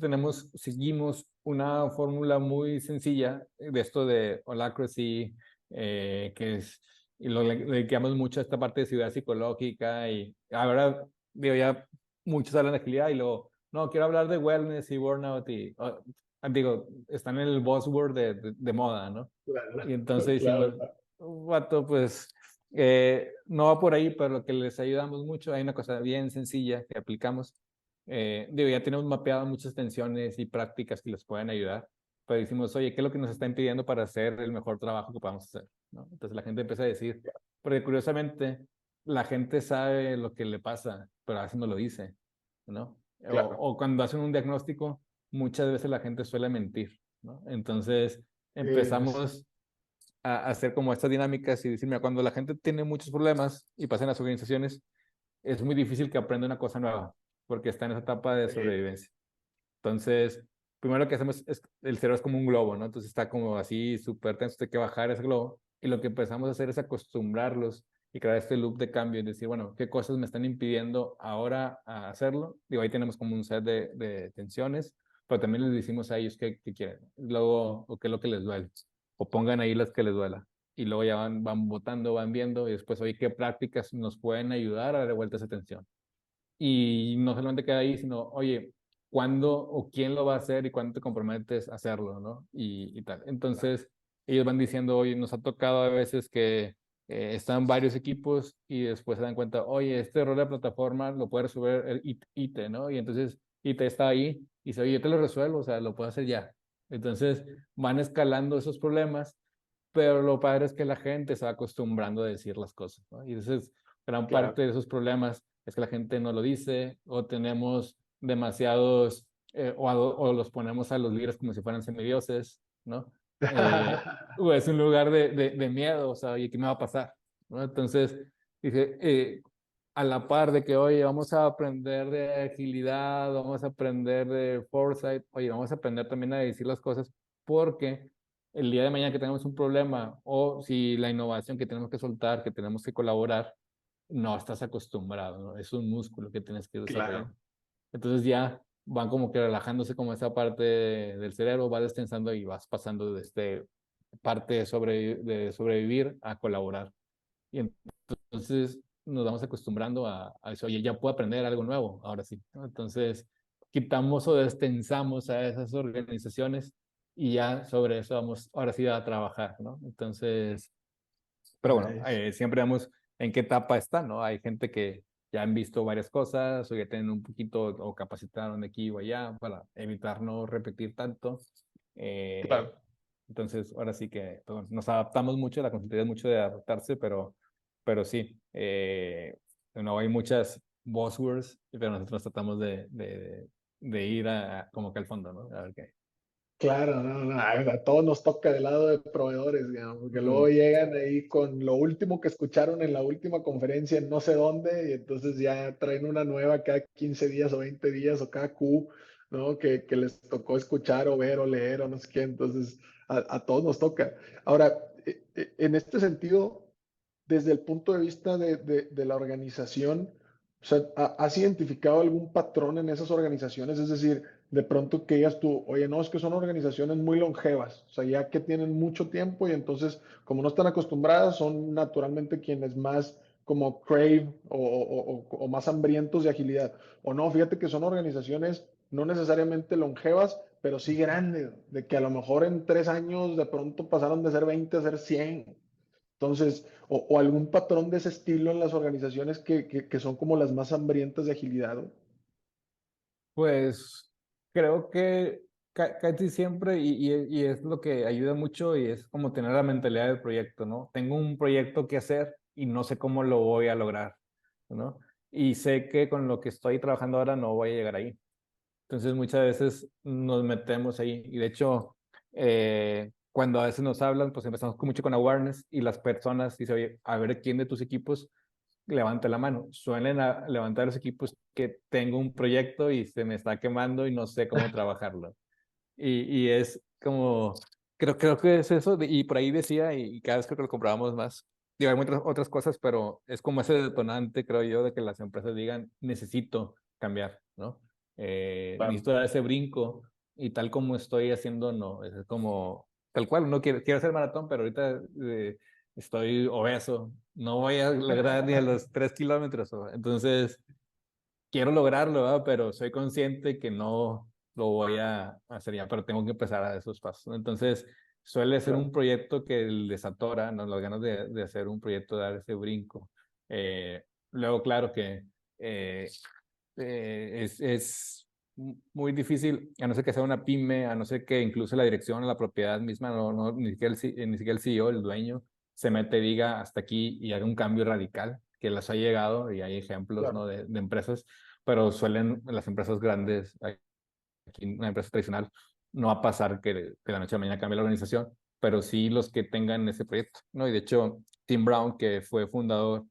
Speaker 2: seguimos una fórmula muy sencilla de esto de Holacracy, que es, y le dedicamos mucho a esta parte de ciudad psicológica y ahora, digo, ya muchos hablan de agilidad y luego, no, quiero hablar de wellness y burnout y, digo, están en el buzzword de moda, ¿no?
Speaker 1: Claro,
Speaker 2: Y entonces
Speaker 1: claro,
Speaker 2: decimos, vato, pues no va por ahí, pero lo que les ayudamos mucho, hay una cosa bien sencilla que aplicamos. Digo, ya tenemos mapeado muchas tensiones y prácticas que les pueden ayudar, pero decimos, oye, ¿qué es lo que nos está impidiendo para hacer el mejor trabajo que podamos hacer? ¿No? Entonces la gente empieza a decir, porque curiosamente la gente sabe lo que le pasa, pero a veces no lo dice, ¿no?
Speaker 1: claro.
Speaker 2: O cuando hacen un diagnóstico, muchas veces la gente suele mentir, ¿no? Entonces
Speaker 1: Pues,
Speaker 2: empezamos a hacer como estas dinámicas y decir, mira, cuando la gente tiene muchos problemas y pasa en las organizaciones, es muy difícil que aprenda una cosa nueva, porque está en esa etapa de sobrevivencia. Entonces, primero lo que hacemos es, el cerebro es como un globo, ¿no? Entonces está como así súper tenso, hay que bajar ese globo. Y lo que empezamos a hacer es acostumbrarlos y crear este loop de cambio y decir, bueno, ¿qué cosas me están impidiendo ahora a hacerlo? Digo, ahí tenemos como un set de tensiones, pero también les decimos a ellos qué quieren, luego, o qué es lo que les duele, o pongan ahí las que les duela. Y luego ya van votando, van viendo, y después, oye, ¿qué prácticas nos pueden ayudar a dar vuelta esa tensión? Y no solamente queda ahí, sino, oye, ¿cuándo o quién lo va a hacer y cuándo te comprometes a hacerlo, ¿no? Y tal. Entonces, ellos van diciendo, oye, nos ha tocado a veces que están varios equipos y después se dan cuenta, oye, este error de plataforma lo puede resolver el ITE, ¿no? Y entonces ITE está ahí y dice, oye, yo te lo resuelvo, o sea, lo puedo hacer ya. Entonces, van escalando esos problemas, pero lo padre es que la gente se va acostumbrando a decir las cosas, ¿no? Y entonces, gran
Speaker 1: claro.
Speaker 2: parte de esos problemas es que la gente no lo dice o tenemos demasiados o los ponemos a los líderes como si fueran semidioses, ¿no? O es un lugar de miedo, o sea, oye, ¿qué me va a pasar? ¿No? Entonces, dice, a la par de que, oye, vamos a aprender de agilidad, vamos a aprender de foresight, oye, vamos a aprender también a decir las cosas porque el día de mañana que tenemos un problema o si la innovación que tenemos que soltar, que tenemos que colaborar, no estás acostumbrado, ¿no? Es un músculo que tienes que desarrollar.
Speaker 1: Claro,
Speaker 2: Entonces ya van como que relajándose como esa parte del cerebro, va destensando y vas pasando de este parte de sobrevivir a colaborar. Y entonces nos vamos acostumbrando a eso, oye, ya puedo aprender algo nuevo, ahora sí, ¿no? Entonces quitamos o destensamos a esas organizaciones y ya sobre eso vamos, ahora sí a trabajar, ¿no? Entonces, pero bueno,
Speaker 1: nice.
Speaker 2: siempre vemos en qué etapa está, ¿no? Hay gente que ya han visto varias cosas o ya tienen un poquito o capacitaron de aquí o allá para evitar no repetir tanto. Eh,
Speaker 1: Claro.
Speaker 2: entonces, ahora sí que pues, bueno, nos adaptamos mucho, la consultoría es mucho de adaptarse, pero sí, no hay muchas buzzwords, pero nosotros tratamos de ir como que al fondo, ¿no? A ver qué.
Speaker 1: Claro, no, no, a todos nos toca del lado de proveedores, digamos, porque luego
Speaker 2: Ujú.
Speaker 1: llegan ahí con lo último que escucharon en la última conferencia en no sé dónde, y entonces ya traen una nueva cada 15 días o 20 días o cada Q, ¿no? Que les tocó escuchar o ver o leer o no sé qué, entonces a todos nos toca. Ahora, en este sentido, desde el punto de vista de la organización, o sea, ¿has identificado algún patrón en esas organizaciones? Es decir, de pronto que digas tú, oye, no, es que son organizaciones muy longevas, o sea, ya que tienen mucho tiempo y entonces, como no están acostumbradas, son naturalmente quienes más como crave o más hambrientos de agilidad. O no, fíjate que son organizaciones no necesariamente longevas, pero sí grandes, de que a lo mejor en 3 años de pronto pasaron de ser 20 a ser 100. Entonces, o algún patrón de ese estilo en las organizaciones que son como las más hambrientas de agilidad, ¿no?
Speaker 2: Pues creo que casi siempre, y es lo que ayuda mucho, y es como tener la mentalidad del proyecto, ¿no? Tengo un proyecto que hacer y no sé cómo lo voy a lograr, ¿no? Y sé que con lo que estoy trabajando ahora no voy a llegar ahí. Entonces muchas veces nos metemos ahí, y de hecho, cuando a veces nos hablan, pues empezamos mucho con awareness, y las personas dicen, oye, a ver quién de tus equipos levanta la mano. Suelen levantar los equipos que tengo un proyecto y se me está quemando y no sé cómo trabajarlo. Y es como, creo que es eso, y por ahí decía, y cada vez creo que lo comprobamos más. Digo, hay muchas otras cosas, pero es como ese detonante, creo yo, de que las empresas digan, necesito cambiar, ¿no?
Speaker 1: Claro.
Speaker 2: Necesito dar ese brinco, y tal como estoy haciendo, no, es como, tal cual, no quiero hacer maratón, pero ahorita estoy obeso, no voy a lograr ni a los 3 kilómetros, entonces quiero lograrlo, ¿verdad? Pero soy consciente que no lo voy a hacer ya, pero tengo que empezar a dar esos pasos, ¿no? Entonces, suele ser un
Speaker 1: Claro.
Speaker 2: proyecto que les atora, ¿no? Las ganas de hacer un proyecto, de dar ese brinco. Eh, Luego, claro que eh, es muy difícil, a no ser que sea una pyme, a no ser que incluso la dirección o la propiedad misma, ni siquiera ni siquiera el CEO, el dueño, se mete y diga hasta aquí y haga un cambio radical, que les ha llegado, y hay ejemplos, ¿no?
Speaker 1: Claro.
Speaker 2: De empresas, pero suelen las empresas grandes, aquí una empresa tradicional, no va a pasar que de la noche a la mañana cambie la organización, pero sí los que tengan ese proyecto, ¿no? Y de hecho, Tim Brown, que fue fundador,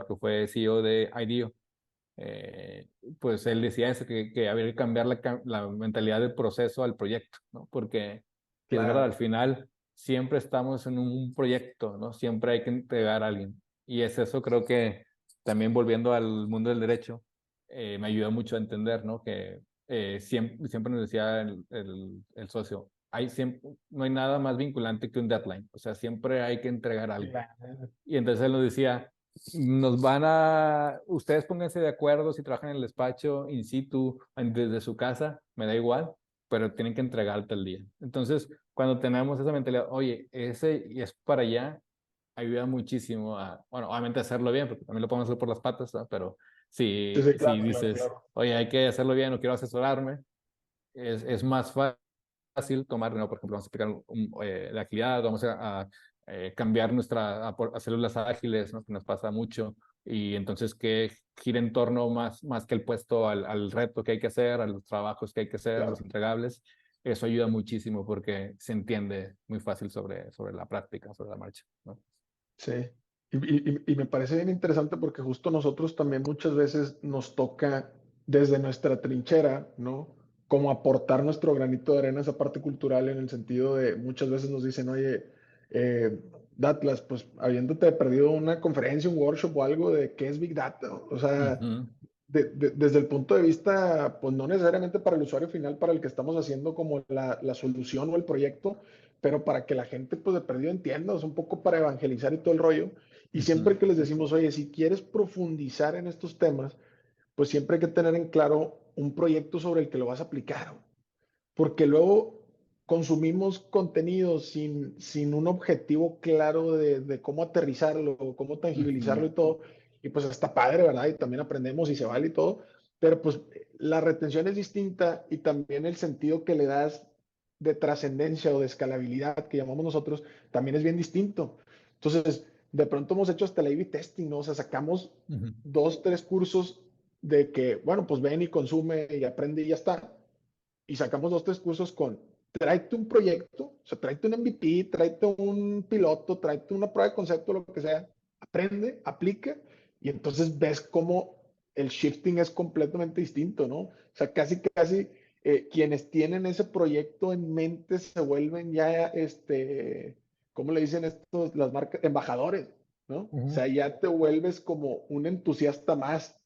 Speaker 2: que fue CEO de IDEO, eh, pues él decía eso, que había que cambiar la mentalidad del proceso al proyecto, ¿no? Porque, y es verdad, al
Speaker 1: Claro.
Speaker 2: final siempre estamos en un proyecto, ¿no? Siempre hay que entregar a alguien. Y es eso, creo que también volviendo al mundo del derecho, me ayuda mucho a entender, ¿no? Que siempre nos decía el socio, no hay nada más vinculante que un deadline, o sea, siempre hay que entregar algo.
Speaker 1: Claro.
Speaker 2: Y entonces él nos decía, ustedes pónganse de acuerdo si trabajan en el despacho, in situ, desde su casa, me da igual, pero tienen que entregarte el día. Entonces, cuando tenemos esa mentalidad, oye, ese y es para allá, ayuda muchísimo a, bueno, obviamente hacerlo bien, porque también lo podemos hacer por las patas, ¿no? Pero
Speaker 1: Sí, sí,
Speaker 2: si
Speaker 1: claro, claro,
Speaker 2: dices,
Speaker 1: claro.
Speaker 2: oye, hay que hacerlo bien, no quiero asesorarme, es más fácil tomar, ¿no? Por ejemplo, vamos a explicar la agilidad, vamos a cambiar a células ágiles, ¿no? Que nos pasa mucho, y entonces que gira en torno más que el puesto al reto que hay que hacer, a los trabajos que hay que hacer, a los
Speaker 1: Claro.
Speaker 2: entregables. Eso ayuda muchísimo porque se entiende muy fácil sobre la práctica, sobre la marcha, ¿no?
Speaker 1: Sí. Y me parece bien interesante porque justo nosotros también muchas veces nos toca desde nuestra trinchera, ¿no? Como aportar nuestro granito de arena a esa parte cultural en el sentido de muchas veces nos dicen, oye, Datlas, pues habiéndote perdido una conferencia, un workshop o algo de qué es Big Data, o sea,
Speaker 2: Ujú,
Speaker 1: desde el punto de vista, pues no necesariamente para el usuario final, para el que estamos haciendo como la solución o el proyecto, pero para que la gente pues de perdido entienda, o sea, un poco para evangelizar y todo el rollo. Y
Speaker 2: ujú,
Speaker 1: siempre que les decimos, oye, si quieres profundizar en estos temas, pues siempre hay que tener en claro un proyecto sobre el que lo vas a aplicar, porque luego consumimos contenido sin un objetivo claro de cómo aterrizarlo, cómo tangibilizarlo
Speaker 2: ujú,
Speaker 1: y todo. Y pues está padre, ¿verdad? Y también aprendemos y se vale y todo. Pero pues la retención es distinta y también el sentido que le das de trascendencia o de escalabilidad que llamamos nosotros también es bien distinto. Entonces, de pronto hemos hecho hasta el A/B testing, ¿no? O sea, sacamos
Speaker 2: ujú,
Speaker 1: 2, 3 cursos de que, bueno, pues ven y consume y aprende y ya está, y sacamos 2, 3 cursos con tráete un proyecto, o sea, tráete un MVP, tráete un piloto, tráete una prueba de concepto, lo que sea, aprende, aplica, y entonces ves cómo el shifting es completamente distinto, ¿no? O sea, casi quienes tienen ese proyecto en mente se vuelven ya, ¿cómo le dicen estos, las marcas? Embajadores, ¿no? O
Speaker 2: Ujú.
Speaker 1: sea, ya te vuelves como un entusiasta más.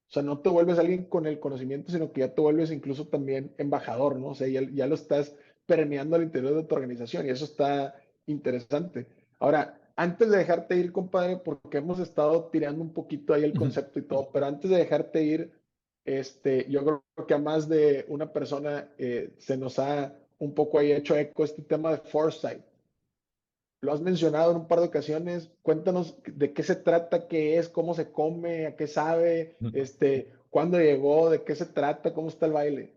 Speaker 1: O sea, no te vuelves alguien con el conocimiento, sino que ya te vuelves incluso también embajador, ¿no? O sea, ya lo estás permeando al interior de tu organización y eso está interesante. Ahora, antes de dejarte ir, compadre, porque hemos estado tirando un poquito ahí el
Speaker 2: Ujú.
Speaker 1: concepto y todo, pero antes de dejarte ir, yo creo que a más de una persona se nos ha un poco ahí hecho eco este tema de foresight. Lo has mencionado en un par de ocasiones. Cuéntanos de qué se trata, qué es, cómo se come, a qué sabe, cuándo llegó, de qué se trata, cómo está el baile.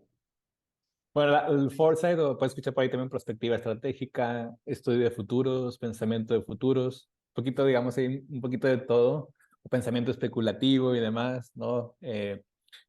Speaker 2: Bueno, el foresight, o puedes escuchar por ahí también perspectiva estratégica, estudio de futuros, pensamiento de futuros, un poquito, digamos, ahí, un poquito de todo, o pensamiento especulativo y demás, ¿no?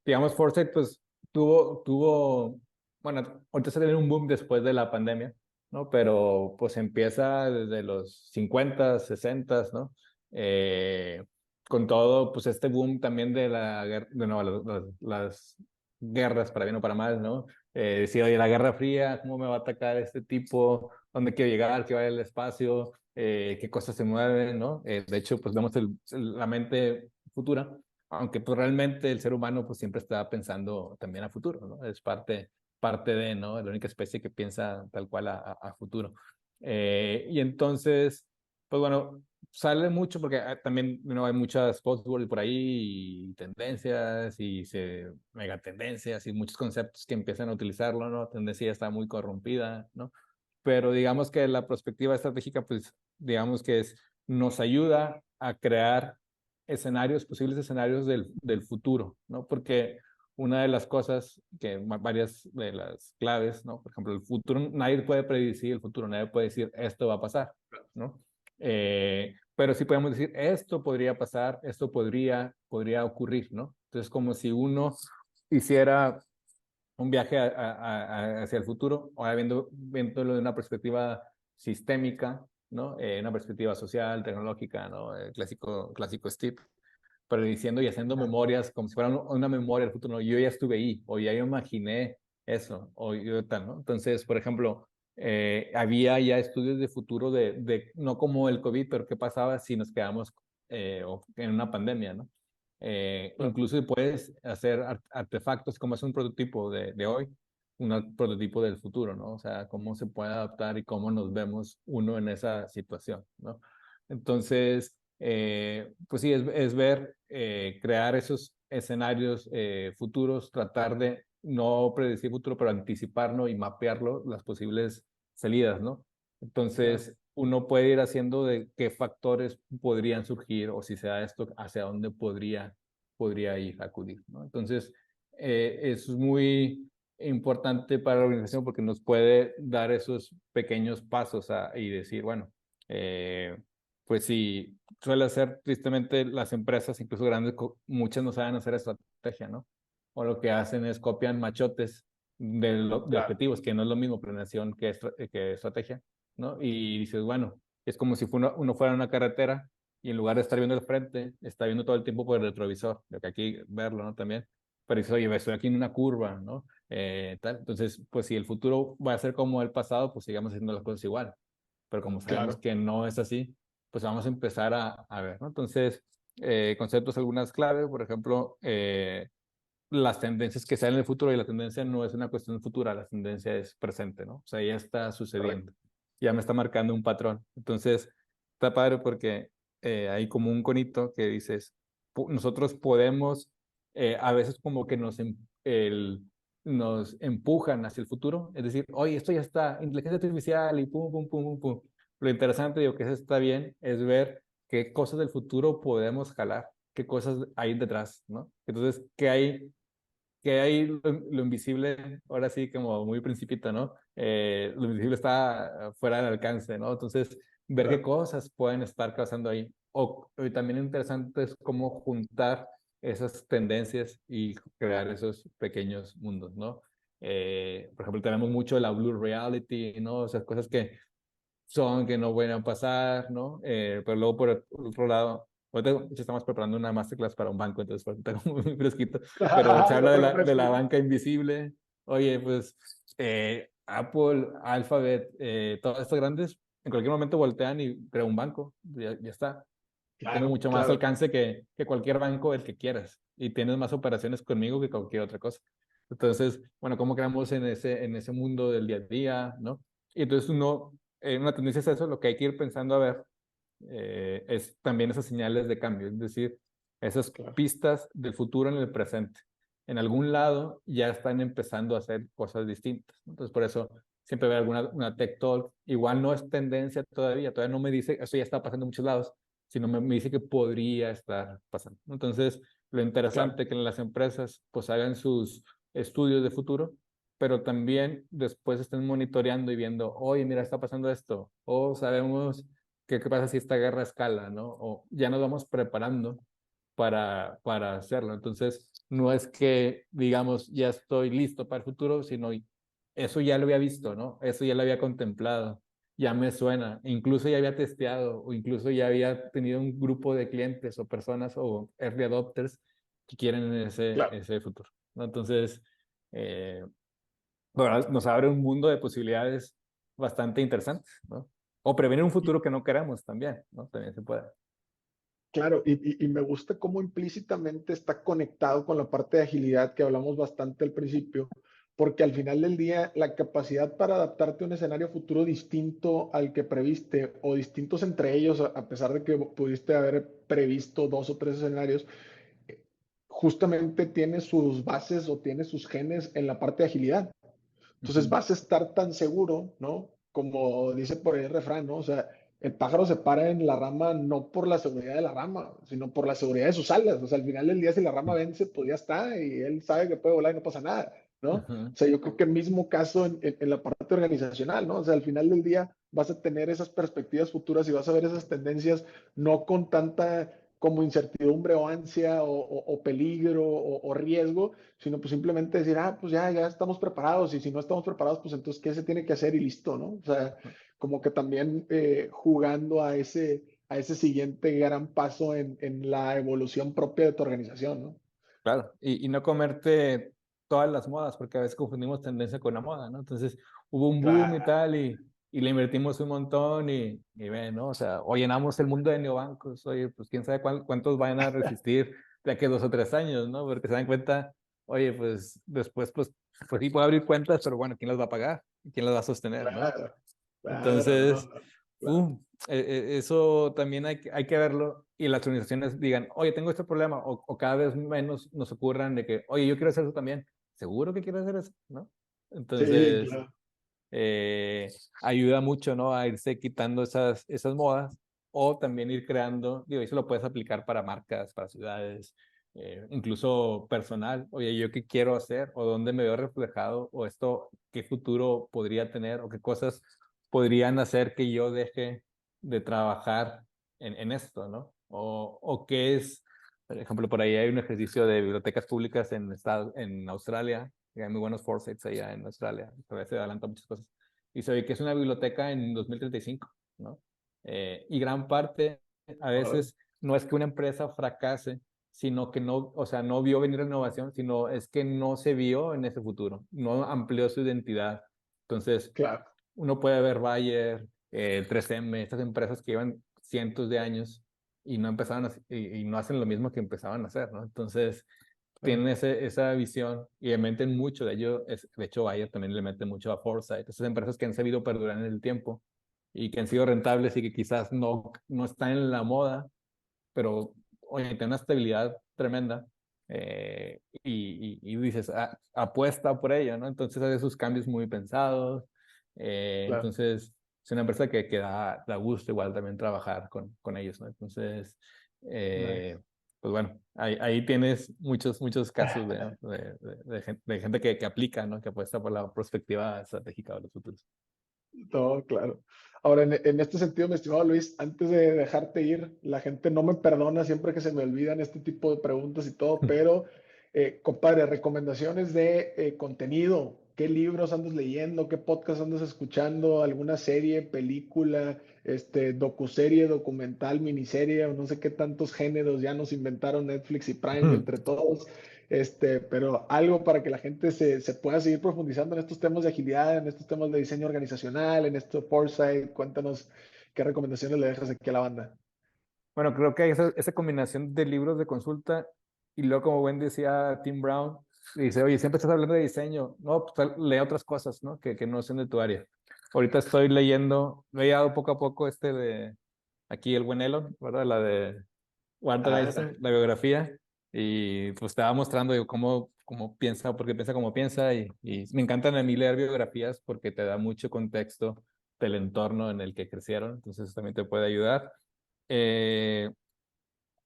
Speaker 2: Digamos, foresight, pues, bueno, ahorita se tiene un boom después de la pandemia, ¿no? Pero, pues, empieza desde los 50, 60, ¿no? Eh, con todo, pues, este boom también de la guerra, de nuevo, las guerras, para bien o para mal, ¿no? Decir, oye, la Guerra Fría, ¿cómo me va a atacar este tipo? ¿Dónde quiero llegar? ¿Qué va el espacio? ¿Qué cosas se mueven? ¿No? De hecho, pues vemos la mente futura, aunque pues realmente el ser humano pues siempre está pensando también a futuro, ¿no? Es parte de, ¿no? La única especie que piensa tal cual a futuro. Y entonces, pues bueno, sale mucho porque también ¿no? Hay muchas buzzwords por ahí y tendencias y megatendencias y muchos conceptos que empiezan a utilizarlo, ¿no? Tendencia ya está muy corrompida, ¿no? Pero digamos que la perspectiva estratégica, pues digamos que nos ayuda a crear posibles escenarios del futuro, ¿no? Porque una de las cosas varias de las claves, ¿no? Por ejemplo, el futuro, nadie puede predecir el futuro, nadie puede decir esto va a pasar, ¿no? Pero sí podemos decir, esto podría pasar, esto podría ocurrir, ¿no? Entonces, como si uno hiciera un viaje hacia el futuro, ahora viéndolo de una perspectiva sistémica, ¿no? Una perspectiva social, tecnológica, ¿no? Clásico Steve, pero diciendo y haciendo memorias como si fuera una memoria del futuro, ¿no? Yo ya estuve ahí, o ya yo imaginé eso, o yo tal, ¿no? Entonces, por ejemplo, había ya estudios de futuro no como el COVID, pero qué pasaba si nos quedamos en una pandemia, ¿no?
Speaker 1: Claro.
Speaker 2: Incluso puedes hacer artefactos como es un prototipo de hoy, un prototipo del futuro, ¿no? O sea, cómo se puede adaptar y cómo nos vemos uno en esa situación, ¿no? Entonces, pues sí, es ver, crear esos escenarios futuros, tratar de no predecir futuro, pero anticiparlo y mapearlo, las posibles salidas, ¿no?
Speaker 1: Claro.
Speaker 2: Entonces, uno puede ir haciendo de qué factores podrían surgir o si se da esto, hacia dónde podría ir, acudir, ¿no? Entonces, eso es muy importante para la organización porque nos puede dar esos pequeños pasos y decir, bueno, pues sí, suele ser tristemente las empresas, incluso grandes, muchas no saben hacer estrategia, ¿no? O lo que hacen es copian machotes de
Speaker 1: Claro.
Speaker 2: objetivos, que no es lo mismo planeación que estrategia, ¿no? Y dices, bueno, es como si uno fuera a una carretera y en lugar de estar viendo el frente, está viendo todo el tiempo por el retrovisor, lo que aquí verlo, ¿no? También, pero dices, oye, estoy aquí en una curva, ¿no? Tal. Entonces, pues si el futuro va a ser como el pasado, pues sigamos haciendo las cosas igual, pero como sabemos
Speaker 1: Claro.
Speaker 2: que no es así, pues vamos a empezar a ver, ¿no? Entonces, conceptos, algunas claves, por ejemplo, las tendencias que salen en el futuro y la tendencia no es una cuestión futura, la tendencia es presente, ¿no? O sea, ya está sucediendo,
Speaker 1: Correcto.
Speaker 2: ya me está marcando un patrón. Entonces, está padre porque hay como un conito que dices, nosotros podemos, a veces como que nos empujan hacia el futuro, es decir, oye, esto ya está, inteligencia artificial y pum, pum, pum, pum, pum. Lo interesante, digo, que eso está bien, es ver qué cosas del futuro podemos jalar, qué cosas hay detrás, ¿no? Entonces, ¿qué hay lo invisible? Ahora sí, como muy principito, ¿no? Lo invisible está fuera del alcance, ¿no? Entonces, ver qué
Speaker 1: Claro.
Speaker 2: cosas pueden estar causando ahí. Y también interesante es cómo juntar esas tendencias y crear esos pequeños mundos, ¿no? Por ejemplo, tenemos mucho la blue reality, ¿no? Esas cosas que no van a pasar, ¿no? Pero luego por el otro lado, ahorita de hecho, estamos preparando una masterclass para un banco, entonces por eso tengo muy fresquito, pero se
Speaker 1: Lo
Speaker 2: habla de
Speaker 1: traigo
Speaker 2: la
Speaker 1: fresco.
Speaker 2: banca invisible. Oye, pues Apple, Alphabet, todas estas grandes, en cualquier momento voltean y crean un banco, ya está. Tengo
Speaker 1: Claro,
Speaker 2: mucho más
Speaker 1: claro.
Speaker 2: alcance que cualquier banco el que quieras y tienes más operaciones conmigo que cualquier otra cosa. Entonces, bueno, ¿cómo creamos en ese mundo del día a día, ¿no? Y entonces una tendencia es eso, lo que hay que ir pensando a ver es también esas señales de cambio, es decir, esas
Speaker 1: Claro.
Speaker 2: pistas del futuro en el presente. En algún lado ya están empezando a hacer cosas distintas. Entonces, por eso siempre veo alguna una tech talk. Igual no es tendencia todavía no me dice, eso ya está pasando en muchos lados, sino me dice que podría estar pasando. Entonces, lo
Speaker 1: Claro.
Speaker 2: interesante es que las empresas pues hagan sus estudios de futuro, pero también después estén monitoreando y viendo, oye, mira, está pasando esto, o sabemos qué pasa si esta guerra escala, ¿no? O ya nos vamos preparando para hacerlo. Entonces, no es que digamos, ya estoy listo para el futuro, sino eso ya lo había visto, ¿no? Eso ya lo había contemplado, ya me suena, incluso ya había testeado o incluso ya había tenido un grupo de clientes o personas o early adopters que quieren
Speaker 1: Claro.
Speaker 2: ese futuro, ¿no? Entonces, eh, bueno, nos abre un mundo de posibilidades bastante interesantes, ¿no? O prevenir un
Speaker 1: Y,
Speaker 2: futuro que no queramos también, ¿no? También se puede.
Speaker 1: claro, y me gusta cómo implícitamente está conectado con la parte de agilidad que hablamos bastante al principio, porque al final del día la capacidad para adaptarte a un escenario futuro distinto al que previste o distintos entre ellos, a pesar de que pudiste haber previsto dos o tres escenarios, justamente tiene sus bases o tiene sus genes en la parte de agilidad. Entonces
Speaker 2: Ujú.
Speaker 1: vas a estar tan seguro, ¿no? Como dice por ahí el refrán, ¿no? O sea, el pájaro se para en la rama no por la seguridad de la rama, sino por la seguridad de sus alas. O sea, al final del día, si la rama vence, pues ya está, y él sabe que puede volar y no pasa nada, ¿no? O
Speaker 2: Ujú.
Speaker 1: sea, yo creo que el mismo caso en la parte organizacional, ¿no? O sea, al final del día vas a tener esas perspectivas futuras y vas a ver esas tendencias no con tanta como incertidumbre o ansia o peligro o riesgo, sino pues simplemente decir, ah, pues ya estamos preparados y si no estamos preparados, pues entonces, ¿qué se tiene que hacer? Y listo, ¿no? O sea, como que también jugando a ese siguiente gran paso en la evolución propia de tu organización, ¿no?
Speaker 2: Claro, y no comerte todas las modas, porque a veces confundimos tendencia con la moda, ¿no? Entonces hubo un boom y
Speaker 1: Claro,
Speaker 2: tal, y le invertimos un montón, y ven, ¿no? O sea, o llenamos el mundo de neobancos, oye, pues quién sabe cuántos van a resistir de aquí a 2 o 3 años, ¿no? Porque se dan cuenta, oye, pues después, pues sí puedo abrir cuentas, pero bueno, ¿quién las va a pagar? ¿Quién las va a sostener, no?
Speaker 1: claro, claro, no,
Speaker 2: Entonces,
Speaker 1: no, claro.
Speaker 2: eso también hay que verlo y las organizaciones digan, oye, tengo este problema, o cada vez menos nos ocurran de que, oye, yo quiero hacer eso también. ¿Seguro que quieres hacer eso? ¿No?
Speaker 1: Sí,
Speaker 2: Entonces,
Speaker 1: claro,
Speaker 2: eh, ayuda mucho, ¿no? A irse quitando esas modas o también ir creando, digo, eso lo puedes aplicar para marcas, para ciudades, incluso personal. Oye, ¿yo qué quiero hacer? ¿O dónde me veo reflejado? ¿O esto qué futuro podría tener? ¿O qué cosas podrían hacer que yo deje de trabajar en esto, ¿no? O qué es, por ejemplo, por ahí hay un ejercicio de bibliotecas públicas en Australia, que hay muy buenos foresights allá en Australia, a veces adelantan muchas cosas, y se ve que es una biblioteca en 2035, ¿no? Y gran parte, a
Speaker 1: ahora,
Speaker 2: veces, no es que una empresa fracase, sino que no, o sea, no vio venir la innovación, sino es que no se vio en ese futuro, no amplió su identidad. Entonces,
Speaker 1: claro,
Speaker 2: uno puede ver Bayer, 3M, estas empresas que llevan cientos de años y no empezaban y no hacen lo mismo que empezaban a hacer, ¿no? Entonces, tienen esa visión y le meten mucho de ello. De hecho, Bayer también le mete mucho a Foresight, esas empresas que han sabido perdurar en el tiempo y que han sido rentables y que quizás no están en la moda, pero oye, tienen una estabilidad tremenda. Y dices, apuesta por ello, ¿no? Entonces hace sus cambios muy pensados.
Speaker 1: claro.
Speaker 2: Entonces, es una empresa que da gusto igual también trabajar con ellos, ¿no? Entonces,
Speaker 1: Nice.
Speaker 2: pues bueno, ahí tienes muchos casos de gente que aplica, ¿no? Que apuesta por la perspectiva estratégica de los futuros.
Speaker 1: No, claro. Ahora, en este sentido, mi estimado Luis, antes de dejarte ir, la gente no me perdona siempre que se me olvidan este tipo de preguntas y todo, pero, compadre, recomendaciones de contenido. ¿Qué libros andas leyendo? ¿Qué podcast andas escuchando? ¿Alguna serie, película, docuserie, documental, miniserie, o no sé qué tantos géneros ya nos inventaron Netflix y Prime entre todos? Pero algo para que la gente se pueda seguir profundizando en estos temas de agilidad, en estos temas de diseño organizacional, en esto foresight. Cuéntanos qué recomendaciones le dejas aquí a la banda.
Speaker 2: Bueno, creo que esa combinación de libros de consulta y luego, como buen decía Tim Brown, dice, oye, siempre estás hablando de diseño. No, pues lee otras cosas, ¿no? Que no son de tu área. Ahorita estoy leyendo, me he llegado poco a poco este de, aquí el buen Elon, ¿verdad? La de Walter
Speaker 1: Ah,
Speaker 2: Isaacson, la biografía, y pues te va mostrando digo, cómo piensa, por qué piensa como piensa, y me encantan a mí leer biografías porque te da mucho contexto del entorno en el que crecieron, entonces eso también te puede ayudar. Eh,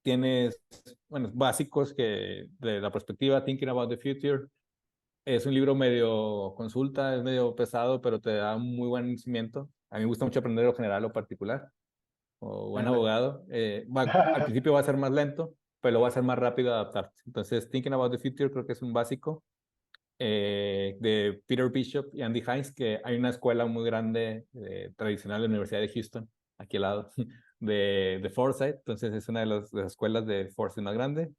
Speaker 2: tienes, bueno, básicos que de la perspectiva, Thinking About the Future, es un libro medio consulta, es medio pesado, pero te da un muy buen cimiento. A mí me gusta mucho aprender lo general o particular o buen
Speaker 1: vale.
Speaker 2: abogado, al principio va a ser más lento, pero lo va a ser más rápido adaptarte. Entonces, Thinking About the Future creo que es un básico de Peter Bishop y Andy Hines, que hay una escuela muy grande tradicional de la Universidad de Houston, aquí al lado, de Foresight. Entonces, es una de las escuelas de Foresight más grande.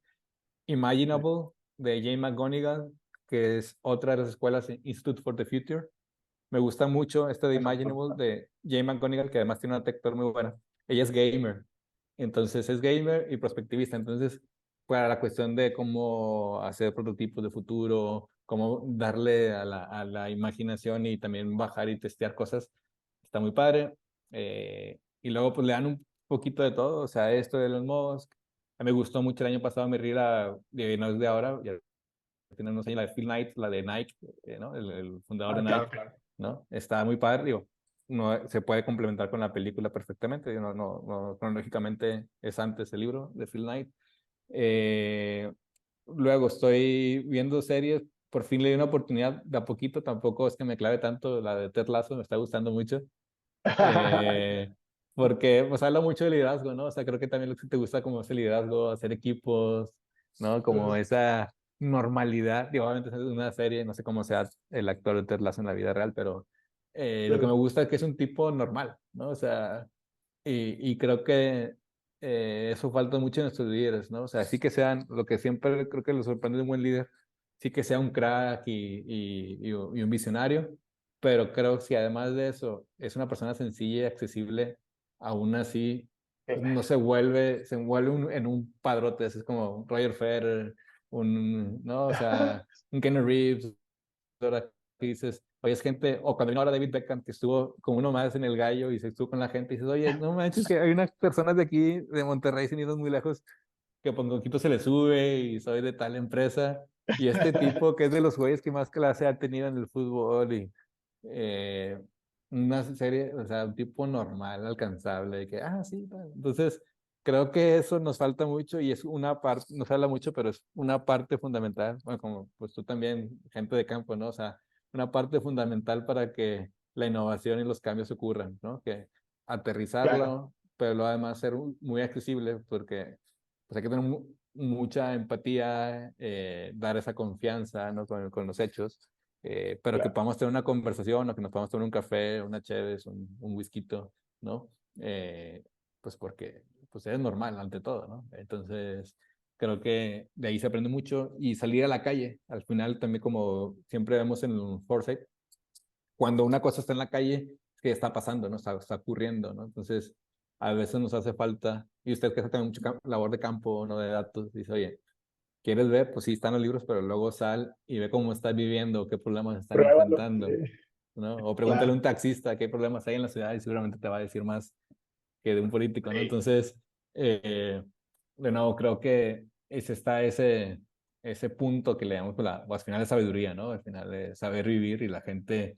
Speaker 2: Imaginable, de Jane McGonigal, que es otra de las escuelas de Institute for the Future. Me gusta mucho este de Imaginable de Jane McGonigal, que además tiene una textura muy buena. Ella es gamer, entonces es gamer y prospectivista. Entonces, para la cuestión de cómo hacer prototipos de futuro, cómo darle a la imaginación y también bajar y testear cosas, está muy padre. Y luego, pues le dan un poquito de todo, o sea, esto de Elon Musk. A mí me gustó mucho el año pasado, me rí no es de ahora, ya tiene unos años, la de Phil Knight, la de Nike, ¿no? El fundador de
Speaker 1: Ah, claro,
Speaker 2: Nike,
Speaker 1: claro.
Speaker 2: ¿no? Está muy padre, digo, no, se puede complementar con la película perfectamente, cronológicamente es antes el libro de Phil Knight. Eh, luego estoy viendo series, por fin le di una oportunidad de a poquito, tampoco es que me clave tanto, la de Ted Lasso me está gustando mucho, eh, porque pues habla mucho de liderazgo, ¿no? O sea, creo que también lo que te gusta como ese liderazgo, hacer equipos, ¿no? Como esa normalidad, digo, obviamente es una serie, no sé cómo sea el actor de Ted Lasso en la vida real, pero lo que me gusta es que es un tipo normal, ¿no? O sea, y creo que eso falta mucho en nuestros líderes, ¿no? O sea, sí que sean, lo que siempre creo que lo sorprende de un buen líder, sí que sea un crack y un visionario, pero creo que si además de eso es una persona sencilla y accesible, aún así pues, no se envuelve en un padrote, es como un Roger Federer, ¿no? O sea, un Kenny Reeves, ahora que dices, oye, es gente, o cuando vino ahora David Beckham, que estuvo con uno más en el gallo y se estuvo con la gente, y dices, oye, no manches, que hay unas personas de aquí, de Monterrey, sin irnos muy lejos, que por poquito se le sube y soy de tal empresa, y este tipo que es de los güeyes que más clase ha tenido en el fútbol y eh, una serie, o sea, un tipo normal, alcanzable, de que, sí, tal. Entonces, creo que eso nos falta mucho y es una parte, nos habla mucho, pero es una parte fundamental, bueno, como pues tú también, gente de campo, ¿no? O sea, una parte fundamental para que la innovación y los cambios ocurran, ¿no? Que
Speaker 1: Claro,
Speaker 2: aterrizarlo, pero luego además ser muy accesible, porque pues hay que tener mucha empatía, dar esa confianza, ¿no? Con los hechos, pero que
Speaker 1: claro.
Speaker 2: podamos tener una conversación o que nos podamos tomar un café, una chévere, un whisky, ¿no? Pues porque pues es normal ante todo, ¿no? Entonces, creo que de ahí se aprende mucho y salir a la calle, al final también como siempre vemos en el Foresight, cuando una cosa está en la calle, es que está pasando, ¿no? Está ocurriendo, ¿no? Entonces, a veces nos hace falta, y usted que hace también mucho labor de campo, ¿no? De datos, dice, oye, ¿quieres ver? Pues sí, están los libros, pero luego sal y ve cómo estás viviendo, qué problemas están
Speaker 1: Pruébalo.
Speaker 2: enfrentando,
Speaker 1: Sí,
Speaker 2: ¿no? O pregúntale a
Speaker 1: claro.
Speaker 2: un taxista qué problemas hay en la ciudad y seguramente te va a decir más que de un político, ¿no?
Speaker 1: Sí,
Speaker 2: Entonces, de nuevo, creo que está ese punto que le damos, o al final de sabiduría, ¿no? Al final de saber vivir y la gente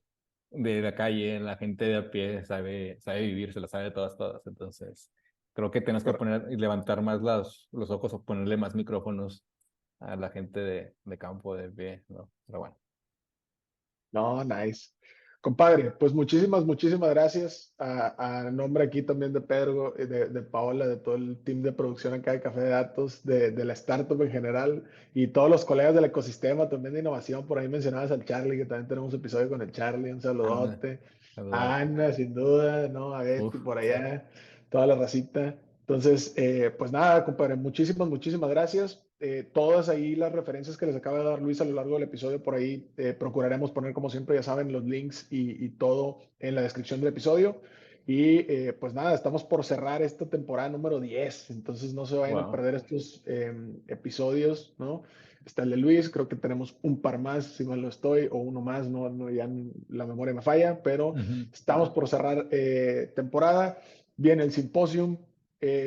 Speaker 2: de la calle, la gente de a pie sabe vivir, se la sabe de todas. Entonces, creo que tenemos que
Speaker 1: correcto.
Speaker 2: poner y levantar más los ojos o ponerle más micrófonos a la gente de campo, de pie, ¿no? Pero bueno.
Speaker 1: No, nice. Compadre, pues muchísimas gracias a nombre aquí también de Pedro, de Paola, de todo el team de producción acá de Café de Datos, de la startup en general y todos los colegas del ecosistema también de innovación. Por ahí mencionabas al Charlie, que también tenemos episodio con el Charlie, un
Speaker 2: Anda,
Speaker 1: saludote. A
Speaker 2: saludote.
Speaker 1: Ana, sin duda, ¿no? A Betty
Speaker 2: Uf,
Speaker 1: por allá, toda la racita. Entonces, pues nada, compadre, muchísimas gracias. Todas ahí las referencias que les acaba de dar Luis a lo largo del episodio, por ahí procuraremos poner, como siempre, ya saben, los links y todo en la descripción del episodio. Y pues nada, estamos por cerrar esta temporada número 10, entonces no se vayan a
Speaker 2: Wow.
Speaker 1: perder estos episodios, ¿no? Está el de Luis, creo que tenemos un par más, si mal no estoy, o uno más, ya la memoria me falla, pero
Speaker 2: Ujú.
Speaker 1: estamos por cerrar temporada. Viene el Symposium,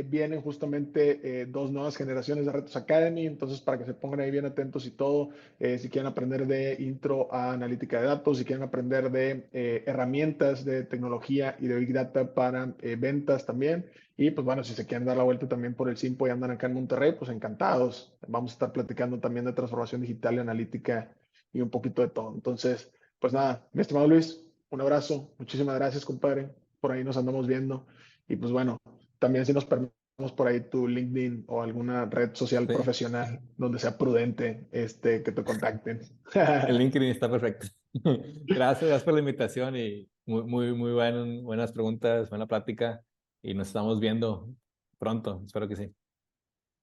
Speaker 1: vienen justamente dos nuevas generaciones de Retos Academy, entonces para que se pongan ahí bien atentos y todo, si quieren aprender de intro a analítica de datos, si quieren aprender de herramientas de tecnología y de Big Data para ventas también. Y pues bueno, si se quieren dar la vuelta también por el Simpo y andan acá en Monterrey, pues encantados. Vamos a estar platicando también de transformación digital y analítica y un poquito de todo. Entonces, pues nada, mi estimado Luis, un abrazo. Muchísimas gracias, compadre. Por ahí nos andamos viendo. Y pues bueno, también si nos permitimos por ahí tu LinkedIn o alguna red social
Speaker 2: Sí,
Speaker 1: profesional donde sea prudente que te contacten.
Speaker 2: el LinkedIn está perfecto. Gracias por la invitación y muy buenas preguntas, buena plática y nos estamos viendo pronto, espero que sí.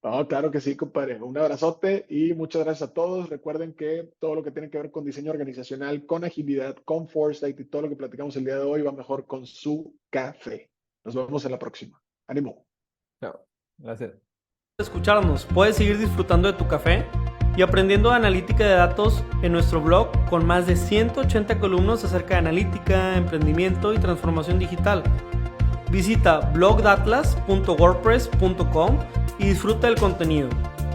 Speaker 1: No, claro que sí, compadre. Un abrazote y muchas gracias a todos. Recuerden que todo lo que tiene que ver con diseño organizacional, con agilidad, con foresight y todo lo que platicamos el día de hoy va mejor con su café. Nos vemos en la próxima. Ánimo.
Speaker 2: Chao. Gracias.
Speaker 3: Escucharnos, puedes seguir disfrutando de tu café y aprendiendo de analítica de datos en nuestro blog con más de 180 columnas acerca de analítica, emprendimiento y transformación digital. Visita blogdatlas.wordpress.com y disfruta del contenido.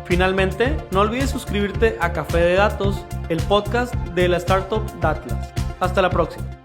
Speaker 3: Finalmente, no olvides suscribirte a Café de Datos, el podcast de la startup Datlas. Hasta la próxima.